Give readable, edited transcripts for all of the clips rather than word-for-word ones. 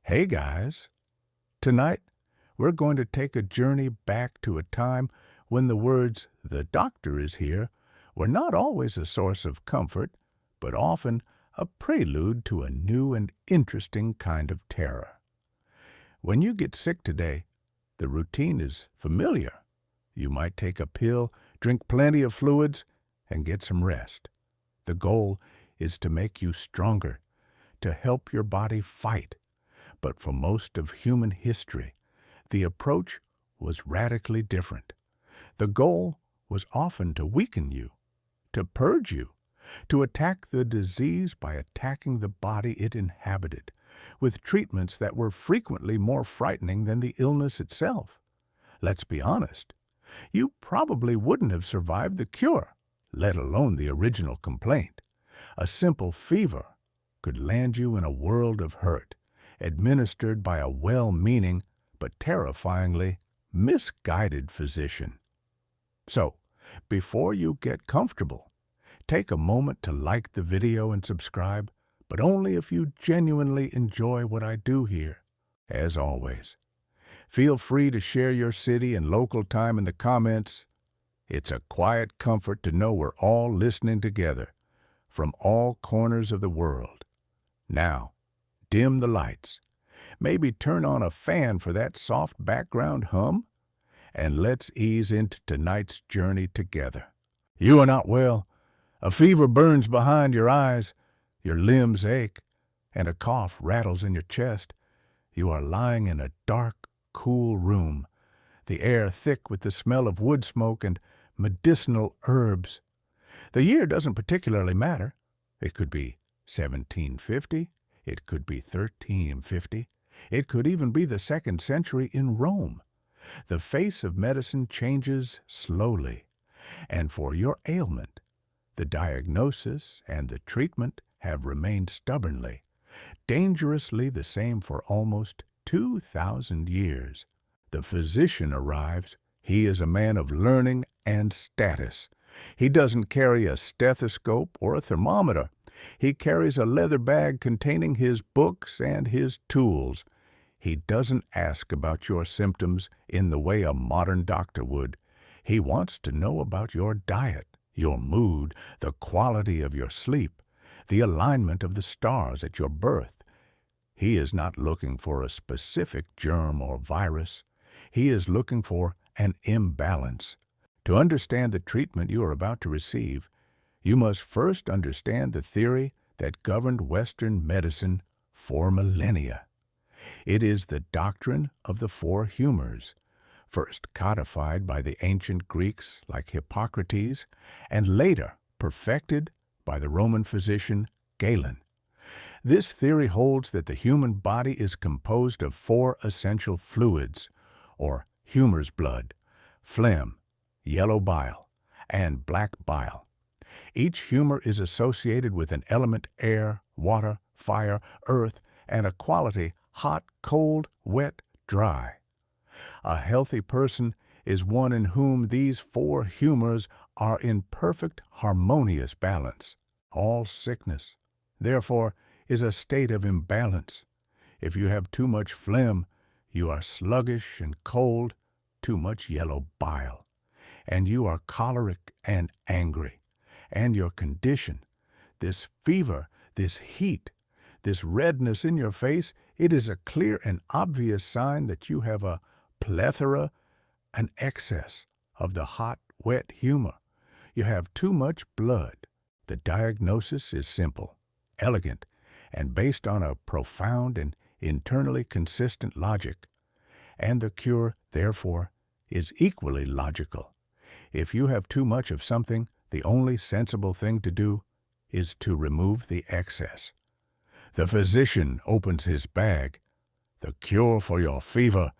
Hey guys, tonight we're going to take a journey back to a time when the words, "the doctor is here," were not always a source of comfort, but often a prelude to a new and interesting kind of terror. When you get sick today, the routine is familiar. You might take a pill, drink plenty of fluids, and get some rest. The goal is to make you stronger, to help your body fight. But for most of human history, the approach was radically different. The goal was often to weaken you, to purge you, to attack the disease by attacking the body it inhabited, with treatments that were frequently more frightening than the illness itself. Let's be honest, you probably wouldn't have survived the cure, let alone the original complaint. A simple fever could land you in a world of hurt, administered by a well-meaning but terrifyingly misguided physician. So, before you get comfortable, take a moment to like the video and subscribe, but only if you genuinely enjoy what I do here. As always, feel free to share your city and local time in the comments. It's a quiet comfort to know we're all listening together from all corners of the world. Now, dim the lights. Maybe turn on a fan for that soft background hum, and let's ease into tonight's journey together. You are not well. A fever burns behind your eyes, your limbs ache, and a cough rattles in your chest. You are lying in a dark, cool room, the air thick with the smell of wood smoke and medicinal herbs. The year doesn't particularly matter. It could be 1750. It could be 1350. It could even be the 2nd century in Rome. The face of medicine changes slowly, and for your ailment, the diagnosis and the treatment have remained stubbornly, dangerously the same for almost 2,000 years. The physician arrives. He is a man of learning and status. He doesn't carry a stethoscope or a thermometer. He carries a leather bag containing his books and his tools. He doesn't ask about your symptoms in the way a modern doctor would. He wants to know about your diet, your mood, the quality of your sleep, the alignment of the stars at your birth. He is not looking for a specific germ or virus. He is looking for an imbalance. To understand the treatment you are about to receive, you must first understand the theory that governed Western medicine for millennia. It is the doctrine of the four humors, first codified by the ancient Greeks like Hippocrates, and later perfected by the Roman physician Galen. This theory holds that the human body is composed of 4 essential fluids, or humor's blood, phlegm, yellow bile, and black bile. Each humor is associated with an element air, water, fire, earth, and a quality hot, cold, wet, dry. A healthy person is one in whom these 4 humors are in perfect harmonious balance. All sickness, therefore, is a state of imbalance. If you have too much phlegm, you are sluggish and cold, too much yellow bile, and you are choleric and angry. And your condition, this fever, this heat, this redness in your face, it is a clear and obvious sign that you have a plethora, an excess of the hot, wet humor. You have too much blood. The diagnosis is simple, elegant, and based on a profound and internally consistent logic. And the cure, therefore, is equally logical. If you have too much of something, the only sensible thing to do is to remove the excess. The physician opens his bag. The cure for your fever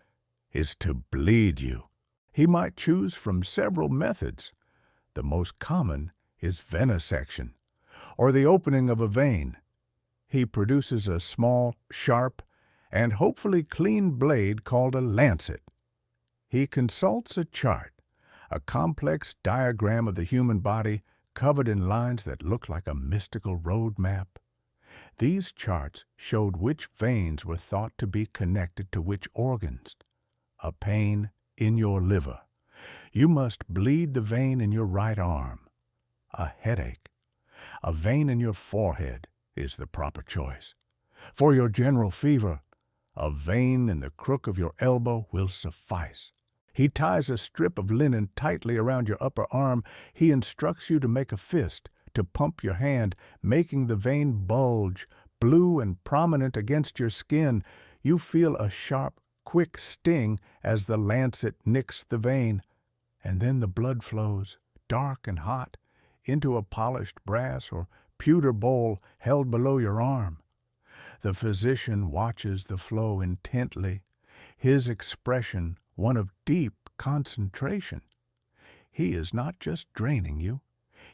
is to bleed you. He might choose from several methods. The most common is venesection, or the opening of a vein. He produces a small, sharp, and hopefully clean blade called a lancet. He consults a chart, a complex diagram of the human body covered in lines that look like a mystical road map. These charts showed which veins were thought to be connected to which organs. A pain in your liver. You must bleed the vein in your right arm. A headache. A vein in your forehead is the proper choice. For your general fever, a vein in the crook of your elbow will suffice. He ties a strip of linen tightly around your upper arm. He instructs you to make a fist, to pump your hand, making the vein bulge, blue and prominent against your skin. You feel a sharp, quick sting as the lancet nicks the vein, and then the blood flows, dark and hot, into a polished brass or pewter bowl held below your arm. The physician watches the flow intently, his expression one of deep concentration. He is not just draining you,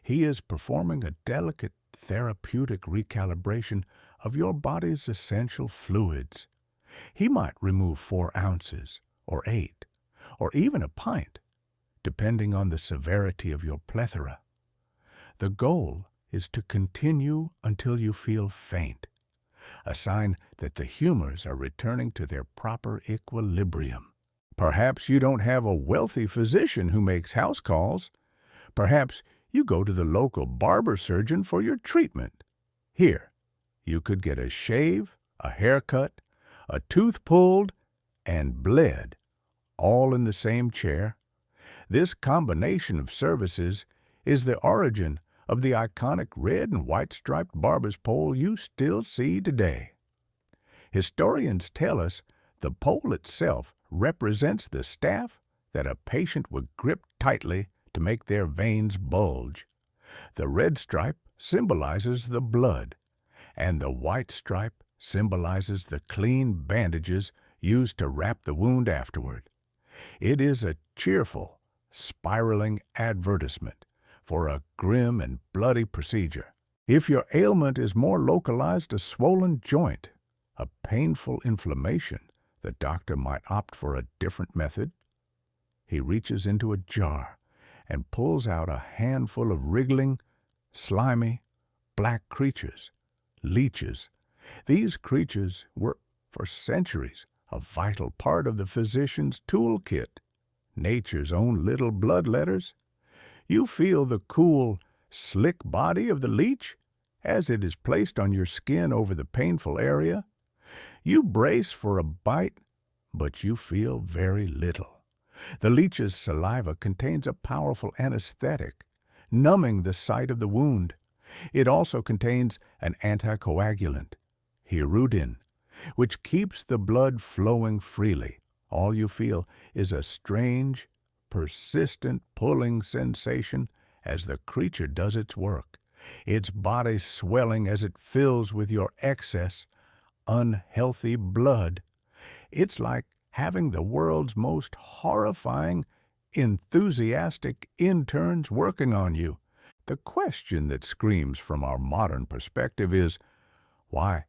he is performing a delicate therapeutic recalibration of your body's essential fluids. He might remove 4 ounces, or 8, or even a pint, depending on the severity of your plethora. The goal is to continue until you feel faint, a sign that the humors are returning to their proper equilibrium. Perhaps you don't have a wealthy physician who makes house calls. Perhaps you go to the local barber surgeon for your treatment. Here, you could get a shave, a haircut, a tooth pulled, and bled, all in the same chair. This combination of services is the origin of the iconic red and white striped barber's pole you still see today. Historians tell us the pole itself represents the staff that a patient would grip tightly to make their veins bulge. The red stripe symbolizes the blood, and the white stripe symbolizes the clean bandages used to wrap the wound afterward. It is a cheerful, spiraling advertisement for a grim and bloody procedure. If your ailment is more localized, a swollen joint, a painful inflammation, the doctor might opt for a different method. He reaches into a jar and pulls out a handful of wriggling, slimy, black creatures, leeches. These creatures were, for centuries, a vital part of the physician's toolkit, nature's own little bloodletters. You feel the cool, slick body of the leech as it is placed on your skin over the painful area. You brace for a bite, but you feel very little. The leech's saliva contains a powerful anesthetic, numbing the site of the wound. It also contains an anticoagulant, hirudin, which keeps the blood flowing freely. All you feel is a strange, persistent pulling sensation as the creature does its work, its body swelling as it fills with your excess, unhealthy blood. It's like having the world's most horrifying, enthusiastic interns working on you. The question that screams from our modern perspective is, why?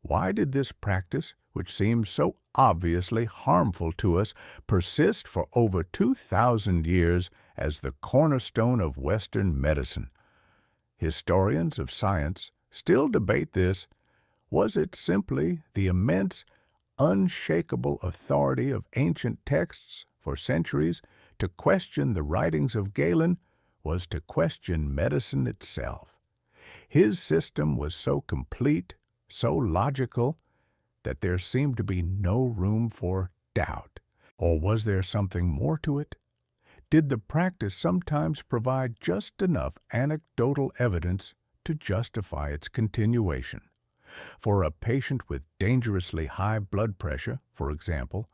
Why did this practice, which seems so obviously harmful to us, persist for over 2,000 years as the cornerstone of Western medicine? Historians of science still debate this. Was it simply the immense, unshakable authority of ancient texts for centuries? To question the writings of Galen was to question medicine itself. His system was so complete, so logical, that there seemed to be no room for doubt. Or was there something more to it? Did the practice sometimes provide just enough anecdotal evidence to justify its continuation? For a patient with dangerously high blood pressure, for example,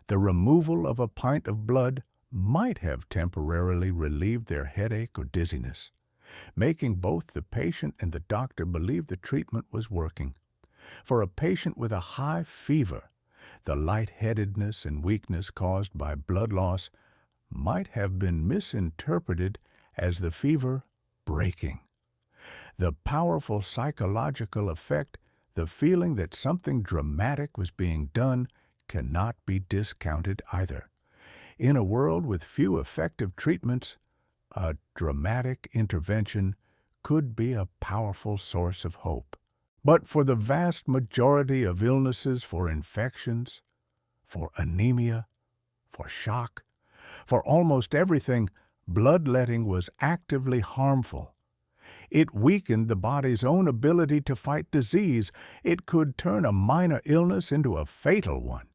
the removal of a pint of blood might have temporarily relieved their headache or dizziness, making both the patient and the doctor believe the treatment was working. For a patient with a high fever, the lightheadedness and weakness caused by blood loss might have been misinterpreted as the fever breaking. The powerful psychological effect, the feeling that something dramatic was being done, cannot be discounted either. In a world with few effective treatments, a dramatic intervention could be a powerful source of hope. But for the vast majority of illnesses, for infections, for anemia, for shock, for almost everything, bloodletting was actively harmful. It weakened the body's own ability to fight disease. It could turn a minor illness into a fatal one.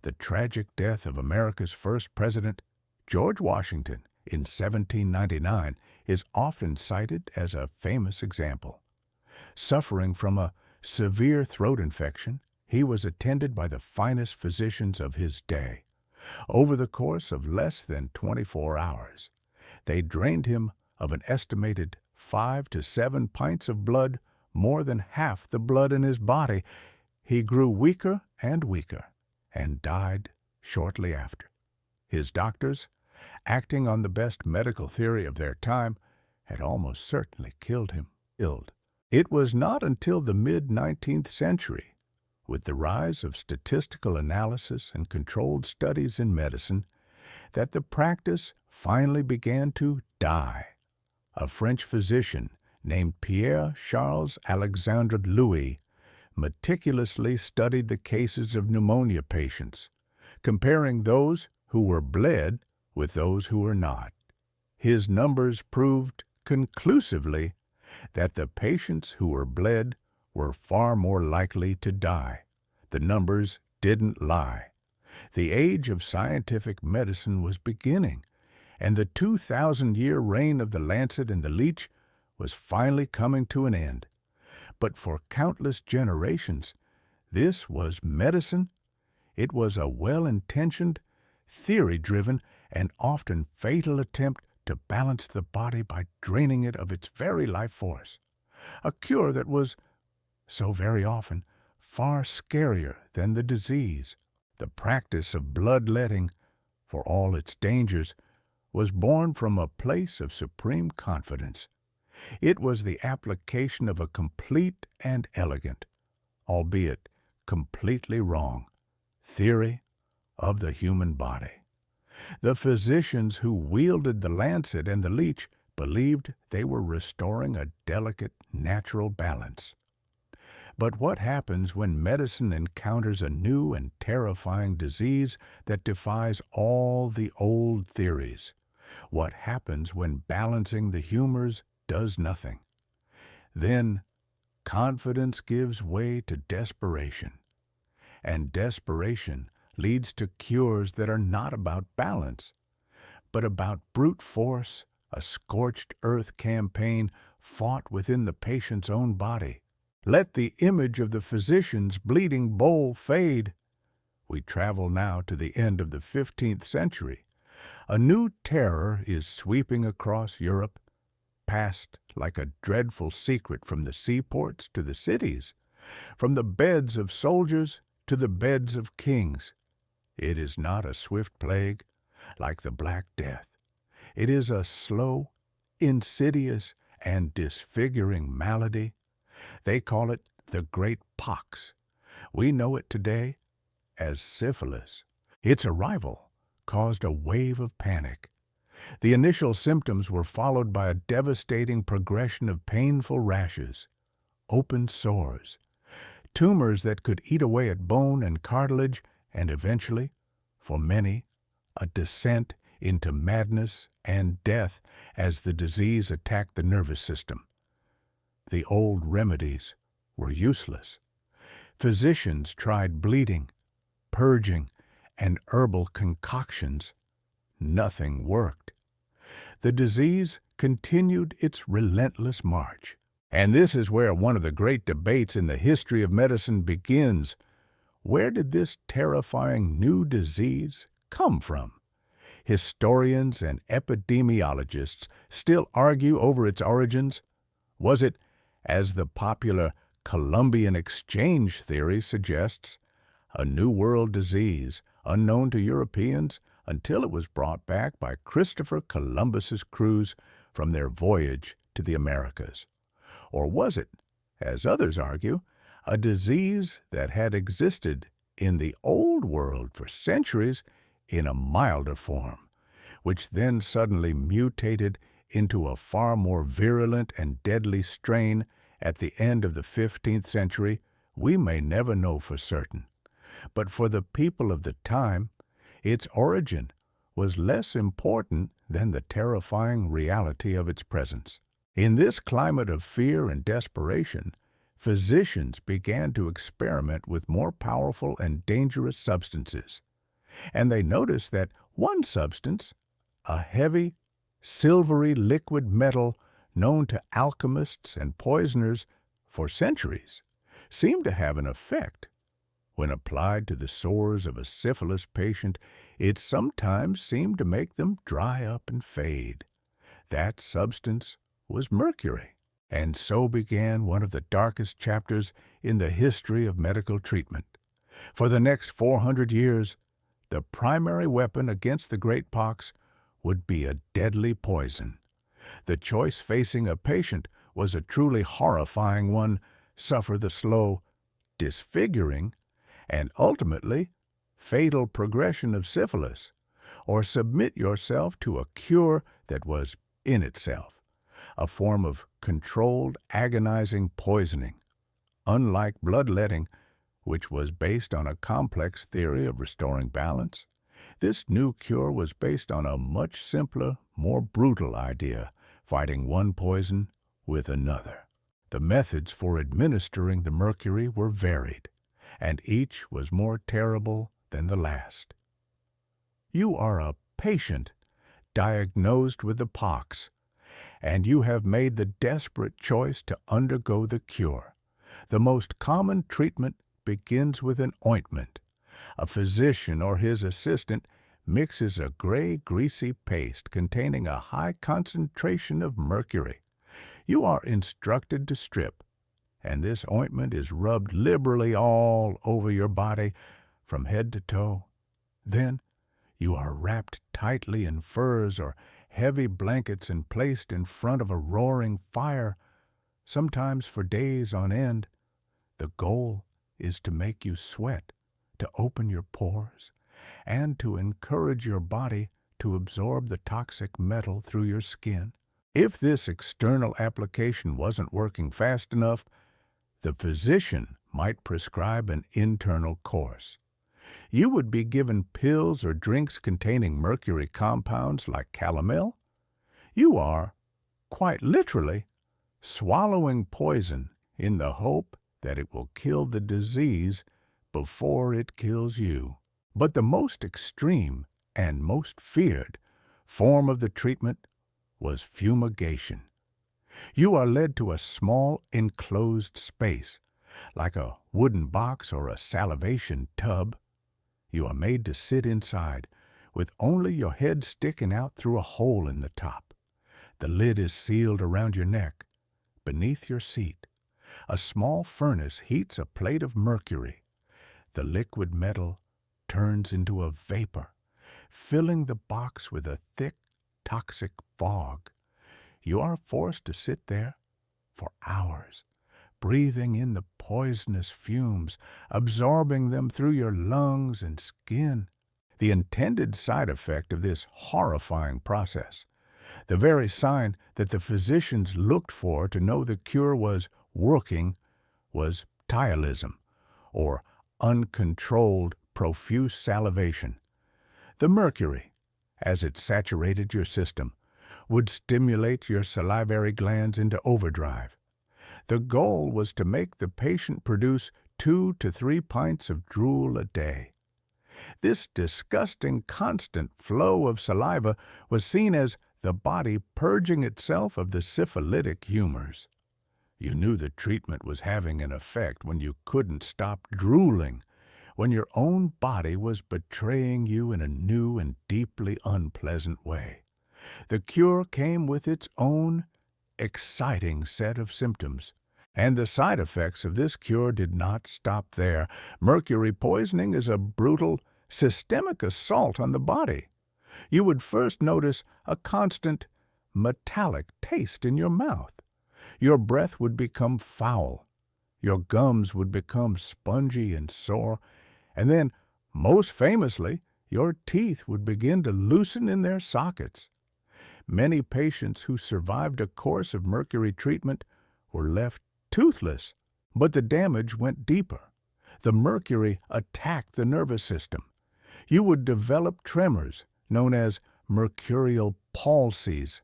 The tragic death of America's first president, George Washington, in 1799 is often cited as a famous example. Suffering from a severe throat infection, he was attended by the finest physicians of his day. Over the course of less than 24 hours, they drained him of an estimated 5 to 7 pints of blood, more than half the blood in his body. He grew weaker and weaker and died shortly after. His doctors, acting on the best medical theory of their time, had almost certainly killed him. It was not until the mid-19th century, with the rise of statistical analysis and controlled studies in medicine, that the practice finally began to die. A French physician named Pierre-Charles Alexandre Louis meticulously studied the cases of pneumonia patients, comparing those who were bled with those who were not. His numbers proved conclusively that the patients who were bled were far more likely to die. The numbers didn't lie. The age of scientific medicine was beginning, and the 2,000-year reign of the lancet and the leech was finally coming to an end. But for countless generations, this was medicine. It was a well-intentioned, theory-driven, and often fatal attempt to balance the body by draining it of its very life force. A cure that was, so very often, far scarier than the disease. The practice of bloodletting, for all its dangers, was born from a place of supreme confidence. It was the application of a complete and elegant, albeit completely wrong, theory of the human body. The physicians who wielded the lancet and the leech believed they were restoring a delicate, natural balance. But what happens when medicine encounters a new and terrifying disease that defies all the old theories? What happens when balancing the humors does nothing? Then confidence gives way to desperation, and desperation leads to cures that are not about balance, but about brute force, a scorched earth campaign fought within the patient's own body. Let the image of the physician's bleeding bowl fade. We travel now to the end of the 15th century. A new terror is sweeping across Europe, passed like a dreadful secret from the seaports to the cities, from the beds of soldiers to the beds of kings. It is not a swift plague like the Black Death. It is a slow, insidious, and disfiguring malady. They call it the Great Pox. We know it today as syphilis. Its arrival caused a wave of panic. The initial symptoms were followed by a devastating progression of painful rashes, open sores, tumors that could eat away at bone and cartilage, and eventually, for many, a descent into madness and death as the disease attacked the nervous system. The old remedies were useless. Physicians tried bleeding, purging, and herbal concoctions. Nothing worked. The disease continued its relentless march. And this is where one of the great debates in the history of medicine begins. Where did this terrifying new disease come from? Historians and epidemiologists still argue over its origins. Was it, as the popular Columbian exchange theory suggests, a New World disease unknown to Europeans until it was brought back by Christopher Columbus's crews from their voyage to the Americas? Or was it, as others argue, a disease that had existed in the Old World for centuries in a milder form, which then suddenly mutated into a far more virulent and deadly strain At the end of the 15th century, we may never know for certain, but for the people of the time, its origin was less important than the terrifying reality of its presence. In this climate of fear and desperation, physicians began to experiment with more powerful and dangerous substances, and they noticed that one substance, a heavy, silvery liquid metal known to alchemists and poisoners for centuries, seemed to have an effect. When applied to the sores of a syphilis patient, it sometimes seemed to make them dry up and fade. That substance was mercury, and so began one of the darkest chapters in the history of medical treatment. For the next 400 years, the primary weapon against the great pox would be a deadly poison. The choice facing a patient was a truly horrifying one: suffer the slow, disfiguring, and ultimately fatal progression of syphilis, or submit yourself to a cure that was, in itself, a form of controlled, agonizing poisoning. Unlike bloodletting, which was based on a complex theory of restoring balance, this new cure was based on a much simpler, more brutal idea: fighting one poison with another. The methods for administering the mercury were varied, and each was more terrible than the last. You are a patient diagnosed with the pox, and you have made the desperate choice to undergo the cure. The most common treatment begins with an ointment. A physician or his assistant mixes a gray, greasy paste containing a high concentration of mercury. You are instructed to strip, and this ointment is rubbed liberally all over your body from head to toe. Then you are wrapped tightly in furs or heavy blankets and placed in front of a roaring fire, sometimes for days on end. The goal is to make you sweat, to open your pores, and to encourage your body to absorb the toxic metal through your skin. If this external application wasn't working fast enough, the physician might prescribe an internal course. You would be given pills or drinks containing mercury compounds like calomel. You are, quite literally, swallowing poison in the hope that it will kill the disease before it kills you. But the most extreme and most feared form of the treatment was fumigation. You are led to a small enclosed space, like a wooden box or a salivation tub. You are made to sit inside, with only your head sticking out through a hole in the top. The lid is sealed around your neck. Beneath your seat, a small furnace heats a plate of mercury. The liquid metal turns into a vapor, filling the box with a thick, toxic fog. You are forced to sit there for hours, breathing in the poisonous fumes, absorbing them through your lungs and skin. The intended side effect of this horrifying process, the very sign that the physicians looked for to know the cure was working, was ptyalism, or uncontrolled profuse salivation. The mercury, as it saturated your system, would stimulate your salivary glands into overdrive. The goal was to make the patient produce 2 to 3 pints of drool a day. This disgusting constant flow of saliva was seen as the body purging itself of the syphilitic humors. You knew the treatment was having an effect when you couldn't stop drooling, when your own body was betraying you in a new and deeply unpleasant way. The cure came with its own exciting set of symptoms, and the side effects of this cure did not stop there. Mercury poisoning is a brutal, systemic assault on the body. You would first notice a constant, metallic taste in your mouth. Your breath would become foul. Your gums would become spongy and sore. And then, most famously, your teeth would begin to loosen in their sockets. Many patients who survived a course of mercury treatment were left toothless. But the damage went deeper. The mercury attacked the nervous system. You would develop tremors, known as mercurial palsies.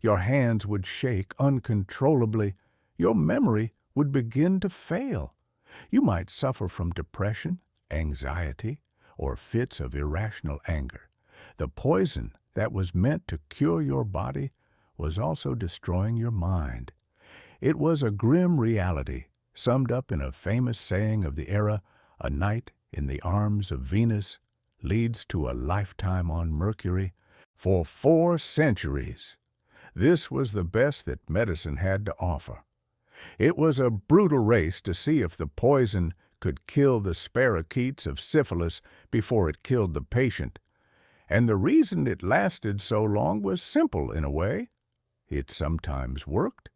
Your hands would shake uncontrollably. Your memory would begin to fail. You might suffer from depression, anxiety, or fits of irrational anger. The poison that was meant to cure your body was also destroying your mind. It was a grim reality, summed up in a famous saying of the era, "A night in the arms of Venus leads to a lifetime on Mercury." For 4 centuries, this was the best that medicine had to offer. It was a brutal race to see if the poison could kill the spirochetes of syphilis before it killed the patient. And the reason it lasted so long was simple in a way. It sometimes worked.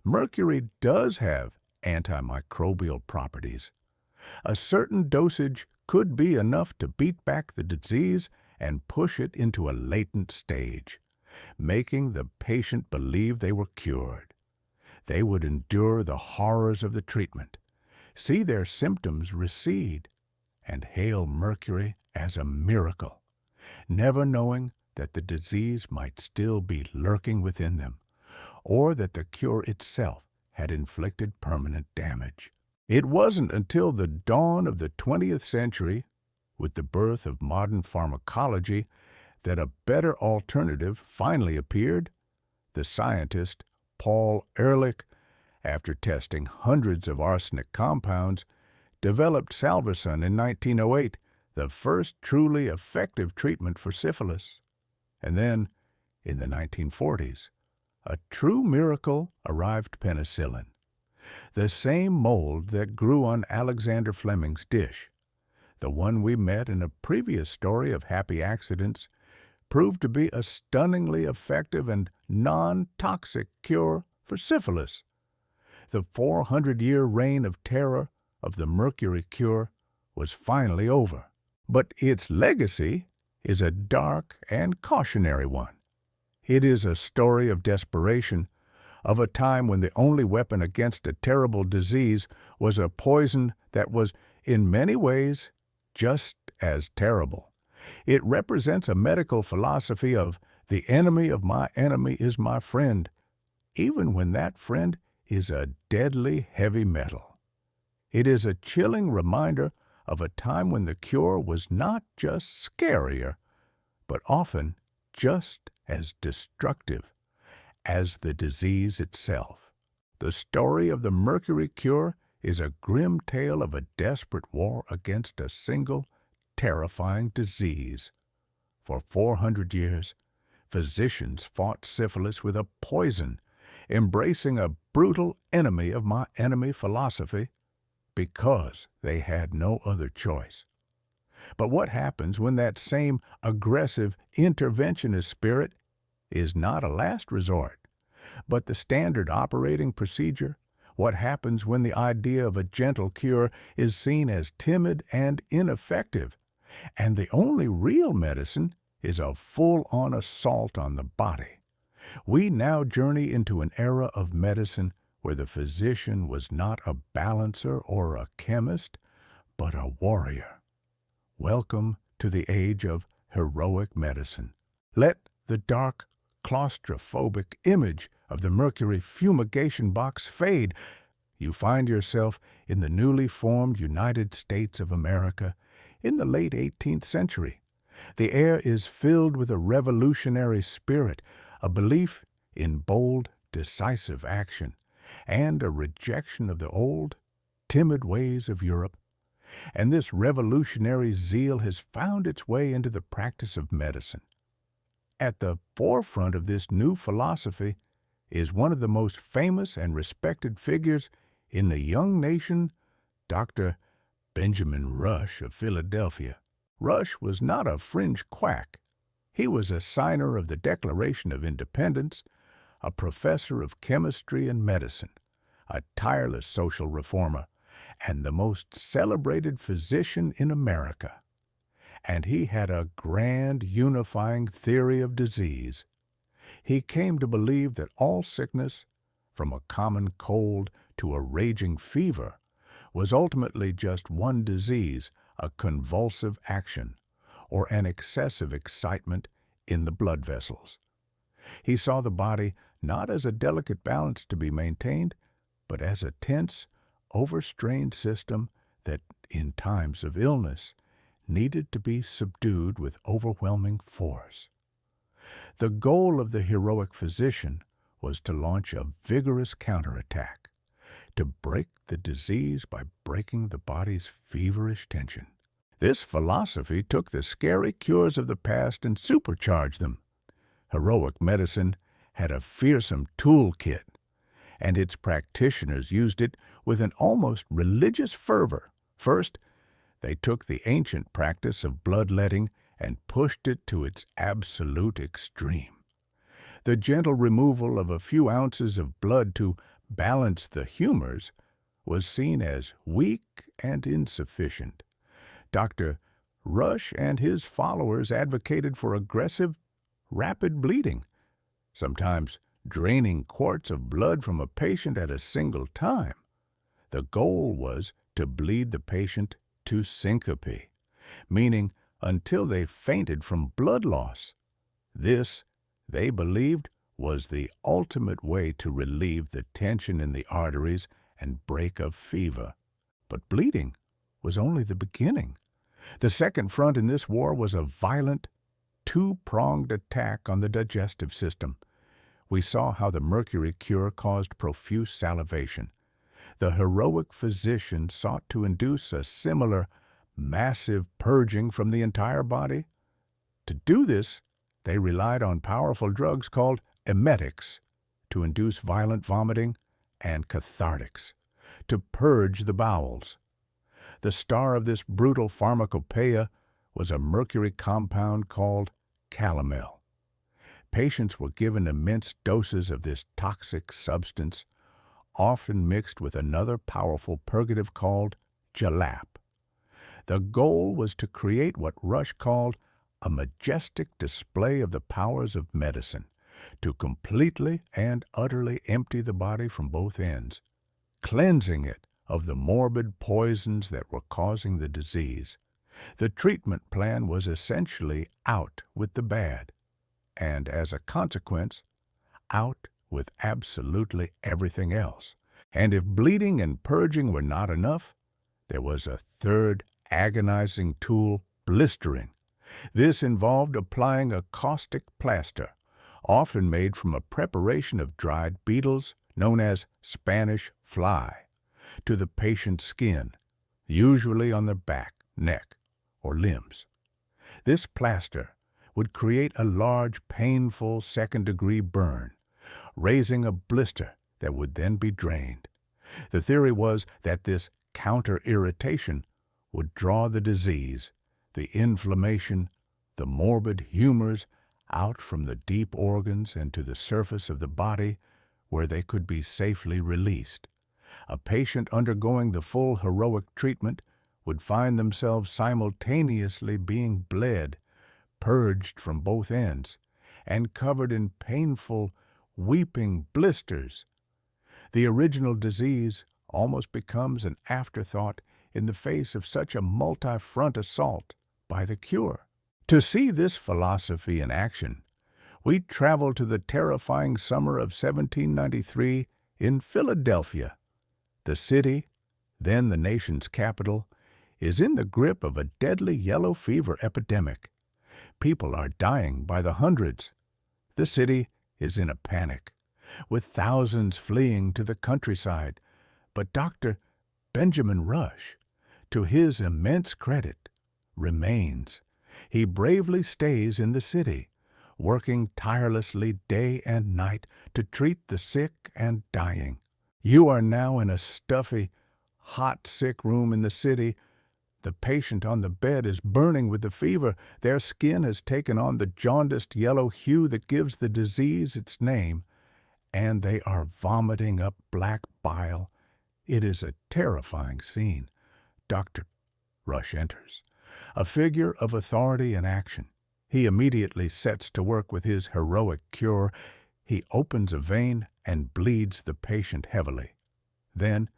Mercury does have antimicrobial properties. A certain dosage could be enough to beat back the disease and push it into a latent stage, making the patient believe they were cured. They would endure the horrors of the treatment, see their symptoms recede, and hail mercury as a miracle, never knowing that the disease might still be lurking within them, or that the cure itself had inflicted permanent damage. It wasn't until the dawn of the 20th century, with the birth of modern pharmacology, that a better alternative finally appeared. The scientist Paul Ehrlich, after testing hundreds of arsenic compounds, developed salvarsan in 1908, the first truly effective treatment for syphilis. And then, in the 1940s, a true miracle arrived: penicillin. The same mold that grew on Alexander Fleming's dish, the one we met in a previous story of happy accidents, proved to be a stunningly effective and non-toxic cure for syphilis. The 400-year reign of terror of the mercury cure was finally over. But its legacy is a dark and cautionary one. It is a story of desperation, of a time when the only weapon against a terrible disease was a poison that was, in many ways, just as terrible. It represents a medical philosophy of the enemy of my enemy is my friend, even when that friend is a deadly heavy metal. It is a chilling reminder of a time when the cure was not just scarier, but often just as destructive as the disease itself. The story of the mercury cure is a grim tale of a desperate war against a single, terrifying disease. For 400 years, physicians fought syphilis with a poison, embracing a brutal enemy of my enemy philosophy because they had no other choice. But what happens when that same aggressive interventionist spirit is not a last resort, but the standard operating procedure? What happens when the idea of a gentle cure is seen as timid and ineffective, and the only real medicine is a full-on assault on the body? We now journey into an era of medicine where the physician was not a balancer or a chemist, but a warrior. Welcome to the age of heroic medicine. Let the dark, claustrophobic image of the mercury fumigation box fade. You find yourself in the newly formed United States of America in the late 18th century. The air is filled with a revolutionary spirit, a belief in bold, decisive action, and a rejection of the old, timid ways of Europe. And this revolutionary zeal has found its way into the practice of medicine. At the forefront of this new philosophy is one of the most famous and respected figures in the young nation, Dr. Benjamin Rush of Philadelphia. Rush was not a fringe quack. He was a signer of the Declaration of Independence, a professor of chemistry and medicine, a tireless social reformer, and the most celebrated physician in America. And he had a grand unifying theory of disease. He came to believe that all sickness, from a common cold to a raging fever was ultimately just one disease, a convulsive action, or an excessive excitement in the blood vessels. He saw the body not as a delicate balance to be maintained, but as a tense, overstrained system that, in times of illness, needed to be subdued with overwhelming force. The goal of the heroic physician was to launch a vigorous counterattack, to break the disease by breaking the body's feverish tension. This philosophy took the scary cures of the past and supercharged them. Heroic medicine had a fearsome toolkit, and its practitioners used it with an almost religious fervor. First, they took the ancient practice of bloodletting and pushed it to its absolute extreme. The gentle removal of a few ounces of blood to balance the humors was seen as weak and insufficient. Dr. Rush and his followers advocated for aggressive, rapid bleeding, sometimes draining quarts of blood from a patient at a single time. The goal was to bleed the patient to syncope, meaning until they fainted from blood loss. This, they believed, was the ultimate way to relieve the tension in the arteries and break a fever. But bleeding was only the beginning. The second front in this war was a violent, two-pronged attack on the digestive system. We saw how the mercury cure caused profuse salivation. The heroic physician sought to induce a similar, massive purging from the entire body. To do this, they relied on powerful drugs called emetics to induce violent vomiting and cathartics to purge the bowels. The star of this brutal pharmacopoeia was a mercury compound called calomel. Patients were given immense doses of this toxic substance, often mixed with another powerful purgative called jalap. The goal was to create what Rush called a majestic display of the powers of medicine, to completely and utterly empty the body from both ends, cleansing it of the morbid poisons that were causing the disease. The treatment plan was essentially out with the bad, and as a consequence, out with absolutely everything else. And if bleeding and purging were not enough, there was a third agonizing tool, blistering. This involved applying a caustic plaster, often made from a preparation of dried beetles known as Spanish fly, to the patient's skin, usually on their back, neck, or limbs. This plaster would create a large, painful second-degree burn, raising a blister that would then be drained. The theory was that this counter-irritation would draw the disease, the inflammation, the morbid humors out from the deep organs and to the surface of the body where they could be safely released. A patient undergoing the full heroic treatment would find themselves simultaneously being bled, purged from both ends, and covered in painful, weeping blisters. The original disease almost becomes an afterthought in the face of such a multi-front assault by the cure. To see this philosophy in action, we travel to the terrifying summer of 1793 in Philadelphia. The city, then the nation's capital, is in the grip of a deadly yellow fever epidemic. People are dying by the hundreds. The city is in a panic, with thousands fleeing to the countryside. But Dr. Benjamin Rush, to his immense credit, remains. He bravely stays in the city, working tirelessly day and night to treat the sick and dying. You are now in a stuffy, hot sick room in the city. The patient on the bed is burning with the fever. Their skin has taken on the jaundiced yellow hue that gives the disease its name, and they are vomiting up black bile. It is a terrifying scene. Dr. Rush enters, a figure of authority and action. He immediately sets to work with his heroic cure. He opens a vein and bleeds the patient heavily. Then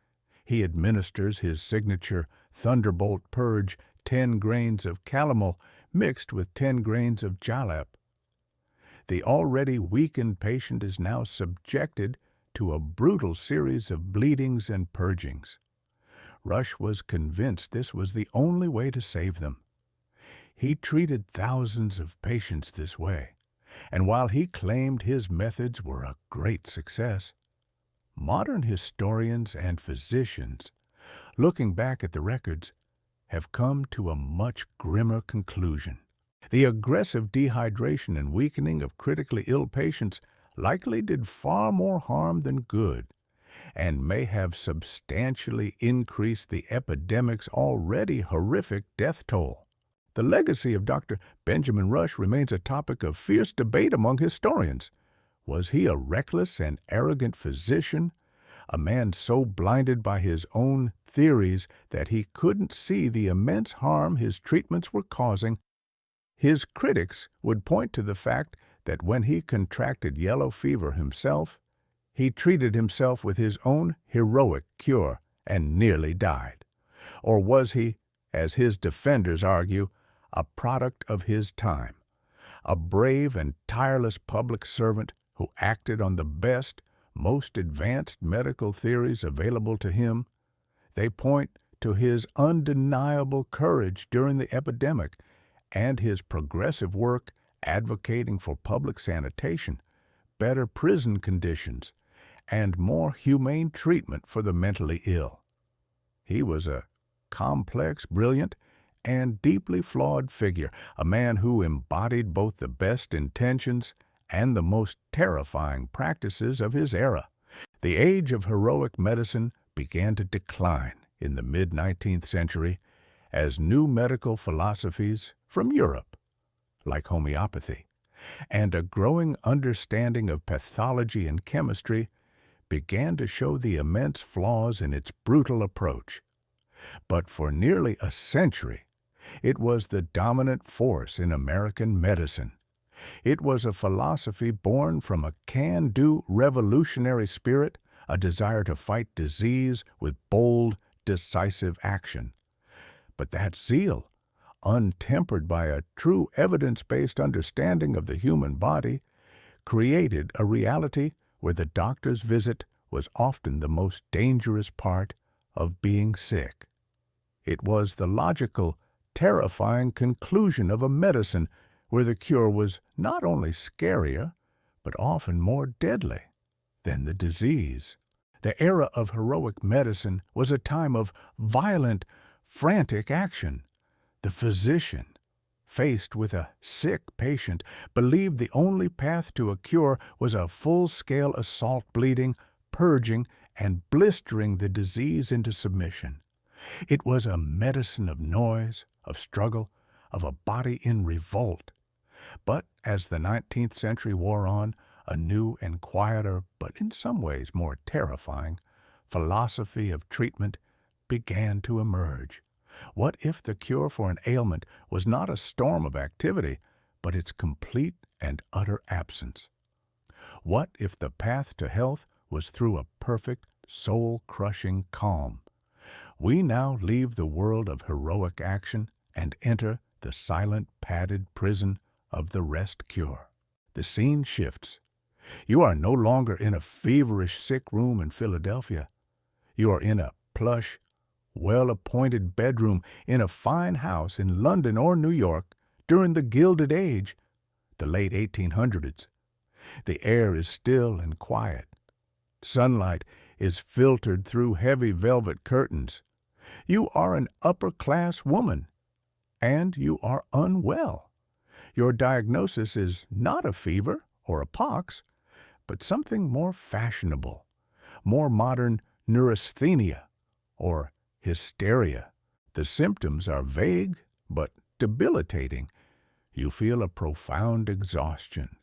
he administers his signature Thunderbolt Purge, 10 grains of calomel mixed with 10 grains of jalap. The already weakened patient is now subjected to a brutal series of bleedings and purgings. Rush was convinced this was the only way to save them. He treated thousands of patients this way, and while he claimed his methods were a great success, modern historians and physicians, looking back at the records, have come to a much grimmer conclusion. The aggressive dehydration and weakening of critically ill patients likely did far more harm than good, and may have substantially increased the epidemic's already horrific death toll. The legacy of Dr. Benjamin Rush remains a topic of fierce debate among historians. Was he a reckless and arrogant physician, a man so blinded by his own theories that he couldn't see the immense harm his treatments were causing? His critics would point to the fact that when he contracted yellow fever himself, he treated himself with his own heroic cure and nearly died. Or was he, as his defenders argue, a product of his time, a brave and tireless public servant who acted on the best, most advanced medical theories available to him? They point to his undeniable courage during the epidemic and his progressive work advocating for public sanitation, better prison conditions, and more humane treatment for the mentally ill. He was a complex, brilliant, and deeply flawed figure, a man who embodied both the best intentions and the most terrifying practices of his era. The age of heroic medicine began to decline in the mid-19th century as new medical philosophies from Europe, like homeopathy, and a growing understanding of pathology and chemistry began to show the immense flaws in its brutal approach. But for nearly a century, it was the dominant force in American medicine. It was a philosophy born from a can-do revolutionary spirit, a desire to fight disease with bold, decisive action. But that zeal, untempered by a true evidence-based understanding of the human body, created a reality where the doctor's visit was often the most dangerous part of being sick. It was the logical, terrifying conclusion of a medicine where the cure was not only scarier, but often more deadly than the disease. The era of heroic medicine was a time of violent, frantic action. The physician, faced with a sick patient, believed the only path to a cure was a full-scale assault bleeding, purging, and blistering the disease into submission. It was a medicine of noise, of struggle, of a body in revolt. But as the 19th century wore on, a new and quieter, but in some ways more terrifying, philosophy of treatment began to emerge. What if the cure for an ailment was not a storm of activity, but its complete and utter absence? What if the path to health was through a perfect, soul-crushing calm? We now leave the world of heroic action and enter the silent, padded prison of the rest cure. The scene shifts. You are no longer in a feverish sick room in Philadelphia. You are in a plush, well-appointed bedroom in a fine house in London or New York during the Gilded Age, the late 1800s. The air is still and quiet. Sunlight is filtered through heavy velvet curtains. You are an upper-class woman, and you are unwell. Your diagnosis is not a fever or a pox, but something more fashionable, more modern neurasthenia or hysteria. The symptoms are vague but debilitating. You feel a profound exhaustion,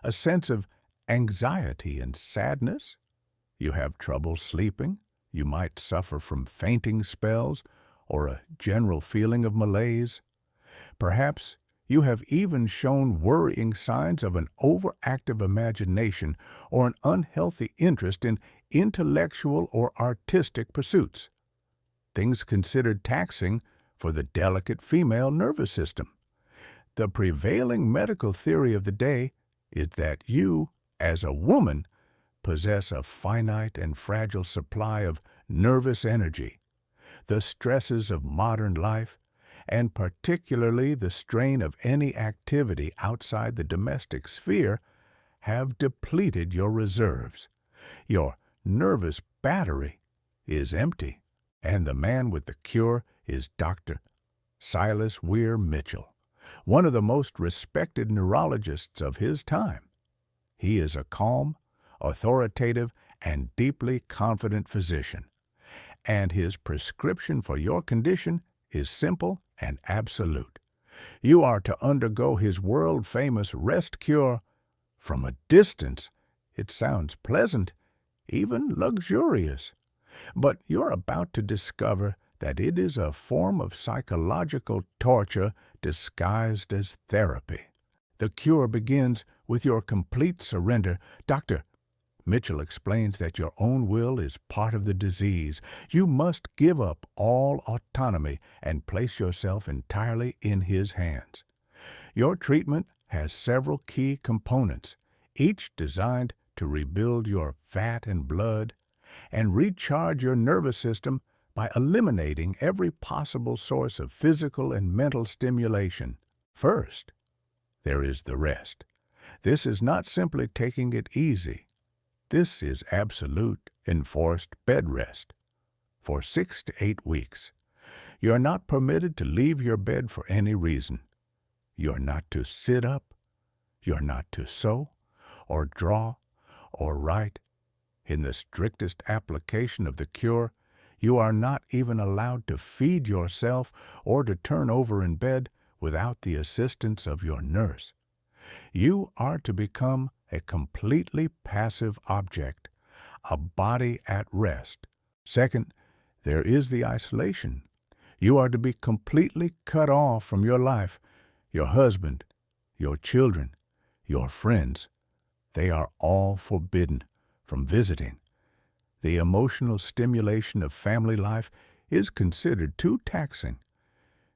a sense of anxiety and sadness. You have trouble sleeping. You might suffer from fainting spells or a general feeling of malaise. Perhaps you have even shown worrying signs of an overactive imagination or an unhealthy interest in intellectual or artistic pursuits, things considered taxing for the delicate female nervous system. The prevailing medical theory of the day is that you, as a woman, possess a finite and fragile supply of nervous energy. The stresses of modern life, and particularly the strain of any activity outside the domestic sphere, have depleted your reserves. Your nervous battery is empty, and the man with the cure is Dr. Silas Weir Mitchell, one of the most respected neurologists of his time. He is a calm, authoritative, and deeply confident physician, and his prescription for your condition is simple and absolute. You are to undergo his world-famous rest cure. From a distance, it sounds pleasant, even luxurious. But you're about to discover that it is a form of psychological torture disguised as therapy. The cure begins with your complete surrender. Dr. Mitchell explains that your own will is part of the disease. You must give up all autonomy and place yourself entirely in his hands. Your treatment has several key components, each designed to rebuild your fat and blood and recharge your nervous system by eliminating every possible source of physical and mental stimulation. First, there is the rest. This is not simply taking it easy. This is absolute, enforced bed rest. For 6 to 8 weeks, you're not permitted to leave your bed for any reason. You're not to sit up. You're not to sew, or draw, or write. In the strictest application of the cure, you are not even allowed to feed yourself or to turn over in bed without the assistance of your nurse. You are to become a completely passive object, a body at rest. Second, there is the isolation. You are to be completely cut off from your life, your husband, your children, your friends. They are all forbidden from visiting. The emotional stimulation of family life is considered too taxing.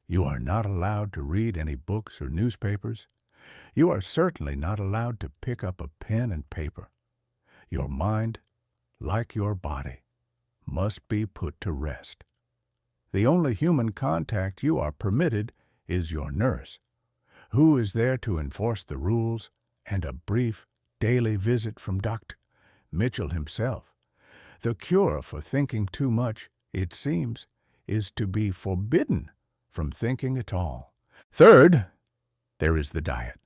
You are not allowed to read any books or newspapers. You are certainly not allowed to pick up a pen and paper. Your mind, like your body, must be put to rest. The only human contact you are permitted is your nurse, who is there to enforce the rules, and a brief daily visit from Dr. Mitchell himself. The cure for thinking too much, it seems, is to be forbidden from thinking at all. Third, there is the diet.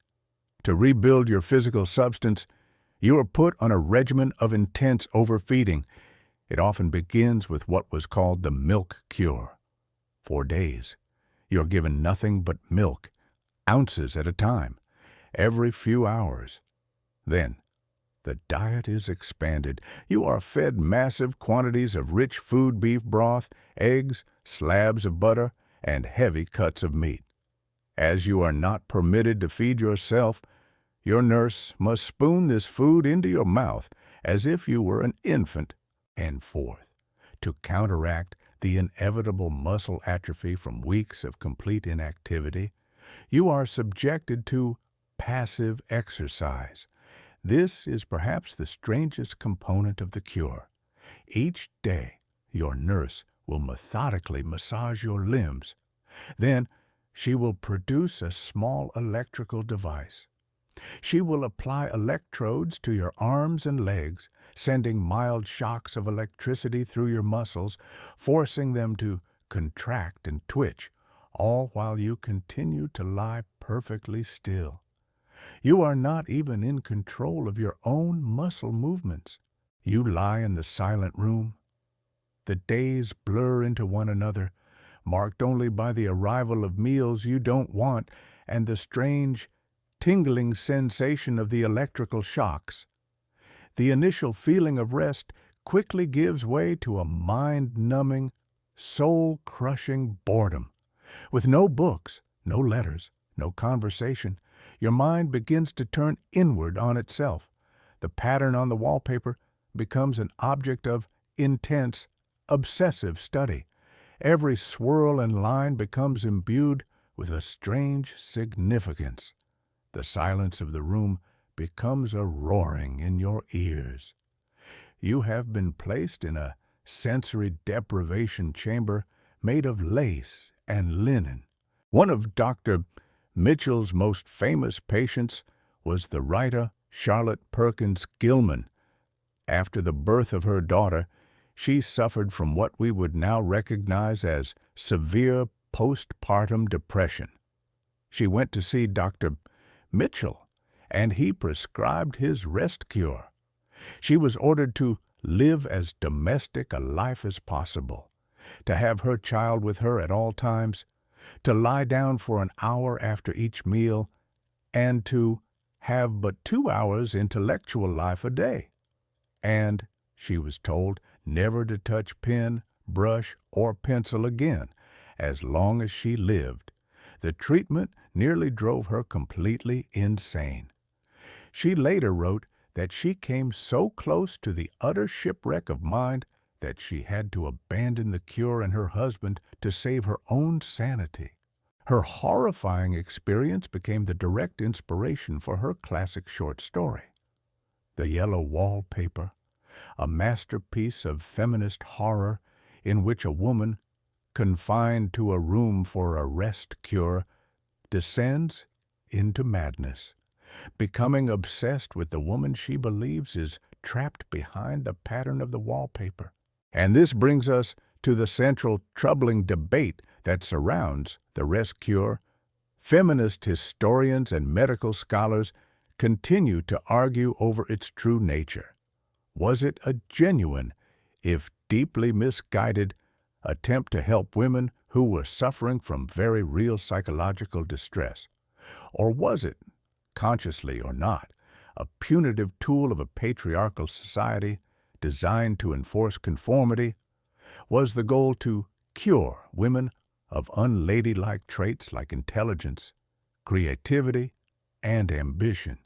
To rebuild your physical substance, you are put on a regimen of intense overfeeding. It often begins with what was called the milk cure. For days, you're given nothing but milk, ounces at a time, every few hours. Then, the diet is expanded. You are fed massive quantities of rich food, beef broth, eggs, slabs of butter, and heavy cuts of meat. As you are not permitted to feed yourself, your nurse must spoon this food into your mouth as if you were an infant. And fourth, to counteract the inevitable muscle atrophy from weeks of complete inactivity, you are subjected to passive exercise. This is perhaps the strangest component of the cure. Each day, your nurse will methodically massage your limbs. Then, she will produce a small electrical device. She will apply electrodes to your arms and legs, sending mild shocks of electricity through your muscles, forcing them to contract and twitch, all while you continue to lie perfectly still. You are not even in control of your own muscle movements. You lie in the silent room. The days blur into one another, marked only by the arrival of meals you don't want and the strange, tingling sensation of the electrical shocks. The initial feeling of rest quickly gives way to a mind-numbing, soul-crushing boredom. With no books, no letters, no conversation, your mind begins to turn inward on itself. The pattern on the wallpaper becomes an object of intense, obsessive study. Every swirl and line becomes imbued with a strange significance. The silence of the room becomes a roaring in your ears. You have been placed in a sensory deprivation chamber made of lace and linen. One of Dr. Mitchell's most famous patients was the writer Charlotte Perkins Gilman. After the birth of her daughter, she suffered from what we would now recognize as severe postpartum depression. She went to see Dr. Mitchell, and he prescribed his rest cure. She was ordered to live as domestic a life as possible, to have her child with her at all times, to lie down for an hour after each meal, and to have but 2 hours intellectual life a day. And, she was told, never to touch pen, brush, or pencil again, as long as she lived. The treatment nearly drove her completely insane. She later wrote that she came so close to the utter shipwreck of mind that she had to abandon the cure and her husband to save her own sanity. Her horrifying experience became the direct inspiration for her classic short story. The Yellow Wallpaper, a masterpiece of feminist horror in which a woman, confined to a room for a rest cure, descends into madness, becoming obsessed with the woman she believes is trapped behind the pattern of the wallpaper. And this brings us to the central troubling debate that surrounds the rest cure. Feminist historians and medical scholars continue to argue over its true nature. Was it a genuine, if deeply misguided, attempt to help women who were suffering from very real psychological distress? Or was it, consciously or not, a punitive tool of a patriarchal society designed to enforce conformity? Was the goal to cure women of unladylike traits like intelligence, creativity, and ambition,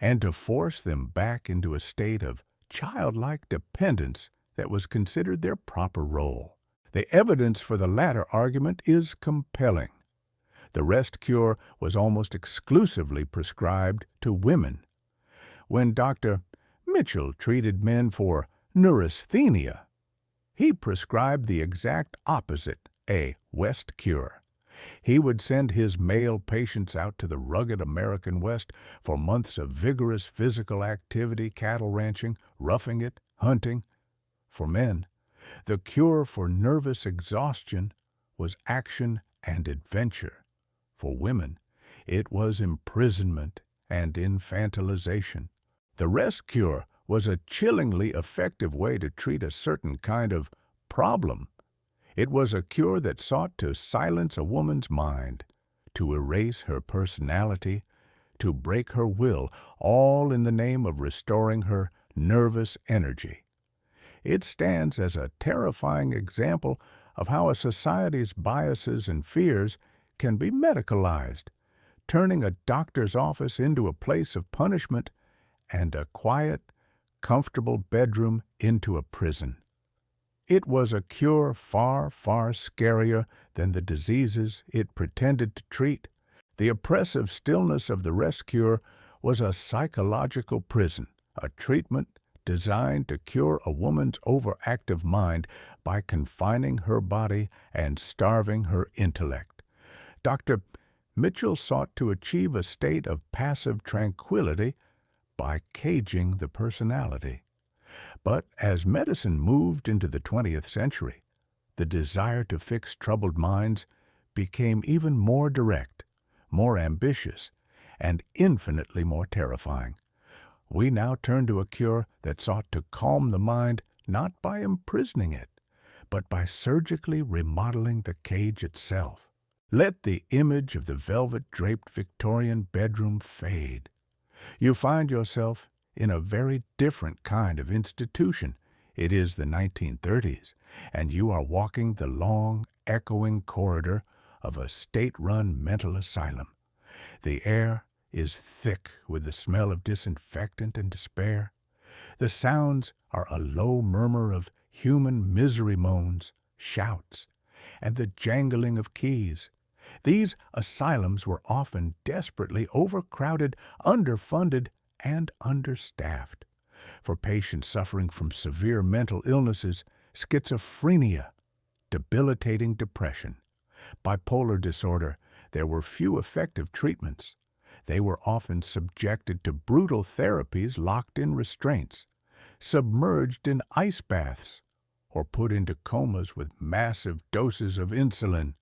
and to force them back into a state of childlike dependence that was considered their proper role? The evidence for the latter argument is compelling. The rest cure was almost exclusively prescribed to women. When Dr. Mitchell treated men for neurasthenia, he prescribed the exact opposite, a West cure. He would send his male patients out to the rugged American West for months of vigorous physical activity, cattle ranching, roughing it, hunting. For men, the cure for nervous exhaustion was action and adventure. For women, it was imprisonment and infantilization. The rest cure was a chillingly effective way to treat a certain kind of problem. It was a cure that sought to silence a woman's mind, to erase her personality, to break her will, all in the name of restoring her nervous energy. It stands as a terrifying example of how a society's biases and fears can be medicalized, turning a doctor's office into a place of punishment and a quiet, comfortable bedroom into a prison. It was a cure far, far scarier than the diseases it pretended to treat. The oppressive stillness of the rest cure was a psychological prison, a treatment designed to cure a woman's overactive mind by confining her body and starving her intellect. Dr. Mitchell sought to achieve a state of passive tranquility by caging the personality. But as medicine moved into the 20th century, the desire to fix troubled minds became even more direct, more ambitious, and infinitely more terrifying. We now turn to a cure that sought to calm the mind not by imprisoning it, but by surgically remodeling the cage itself. Let the image of the velvet-draped Victorian bedroom fade. You find yourself in a very different kind of institution. It is the 1930s, and you are walking the long, echoing corridor of a state-run mental asylum. The air is thick with the smell of disinfectant and despair. The sounds are a low murmur of human misery moans, shouts, and the jangling of keys. These asylums were often desperately overcrowded, underfunded, and understaffed. For patients suffering from severe mental illnesses, schizophrenia, debilitating depression, bipolar disorder, there were few effective treatments. They were often subjected to brutal therapies locked in restraints, submerged in ice baths, or put into comas with massive doses of insulin.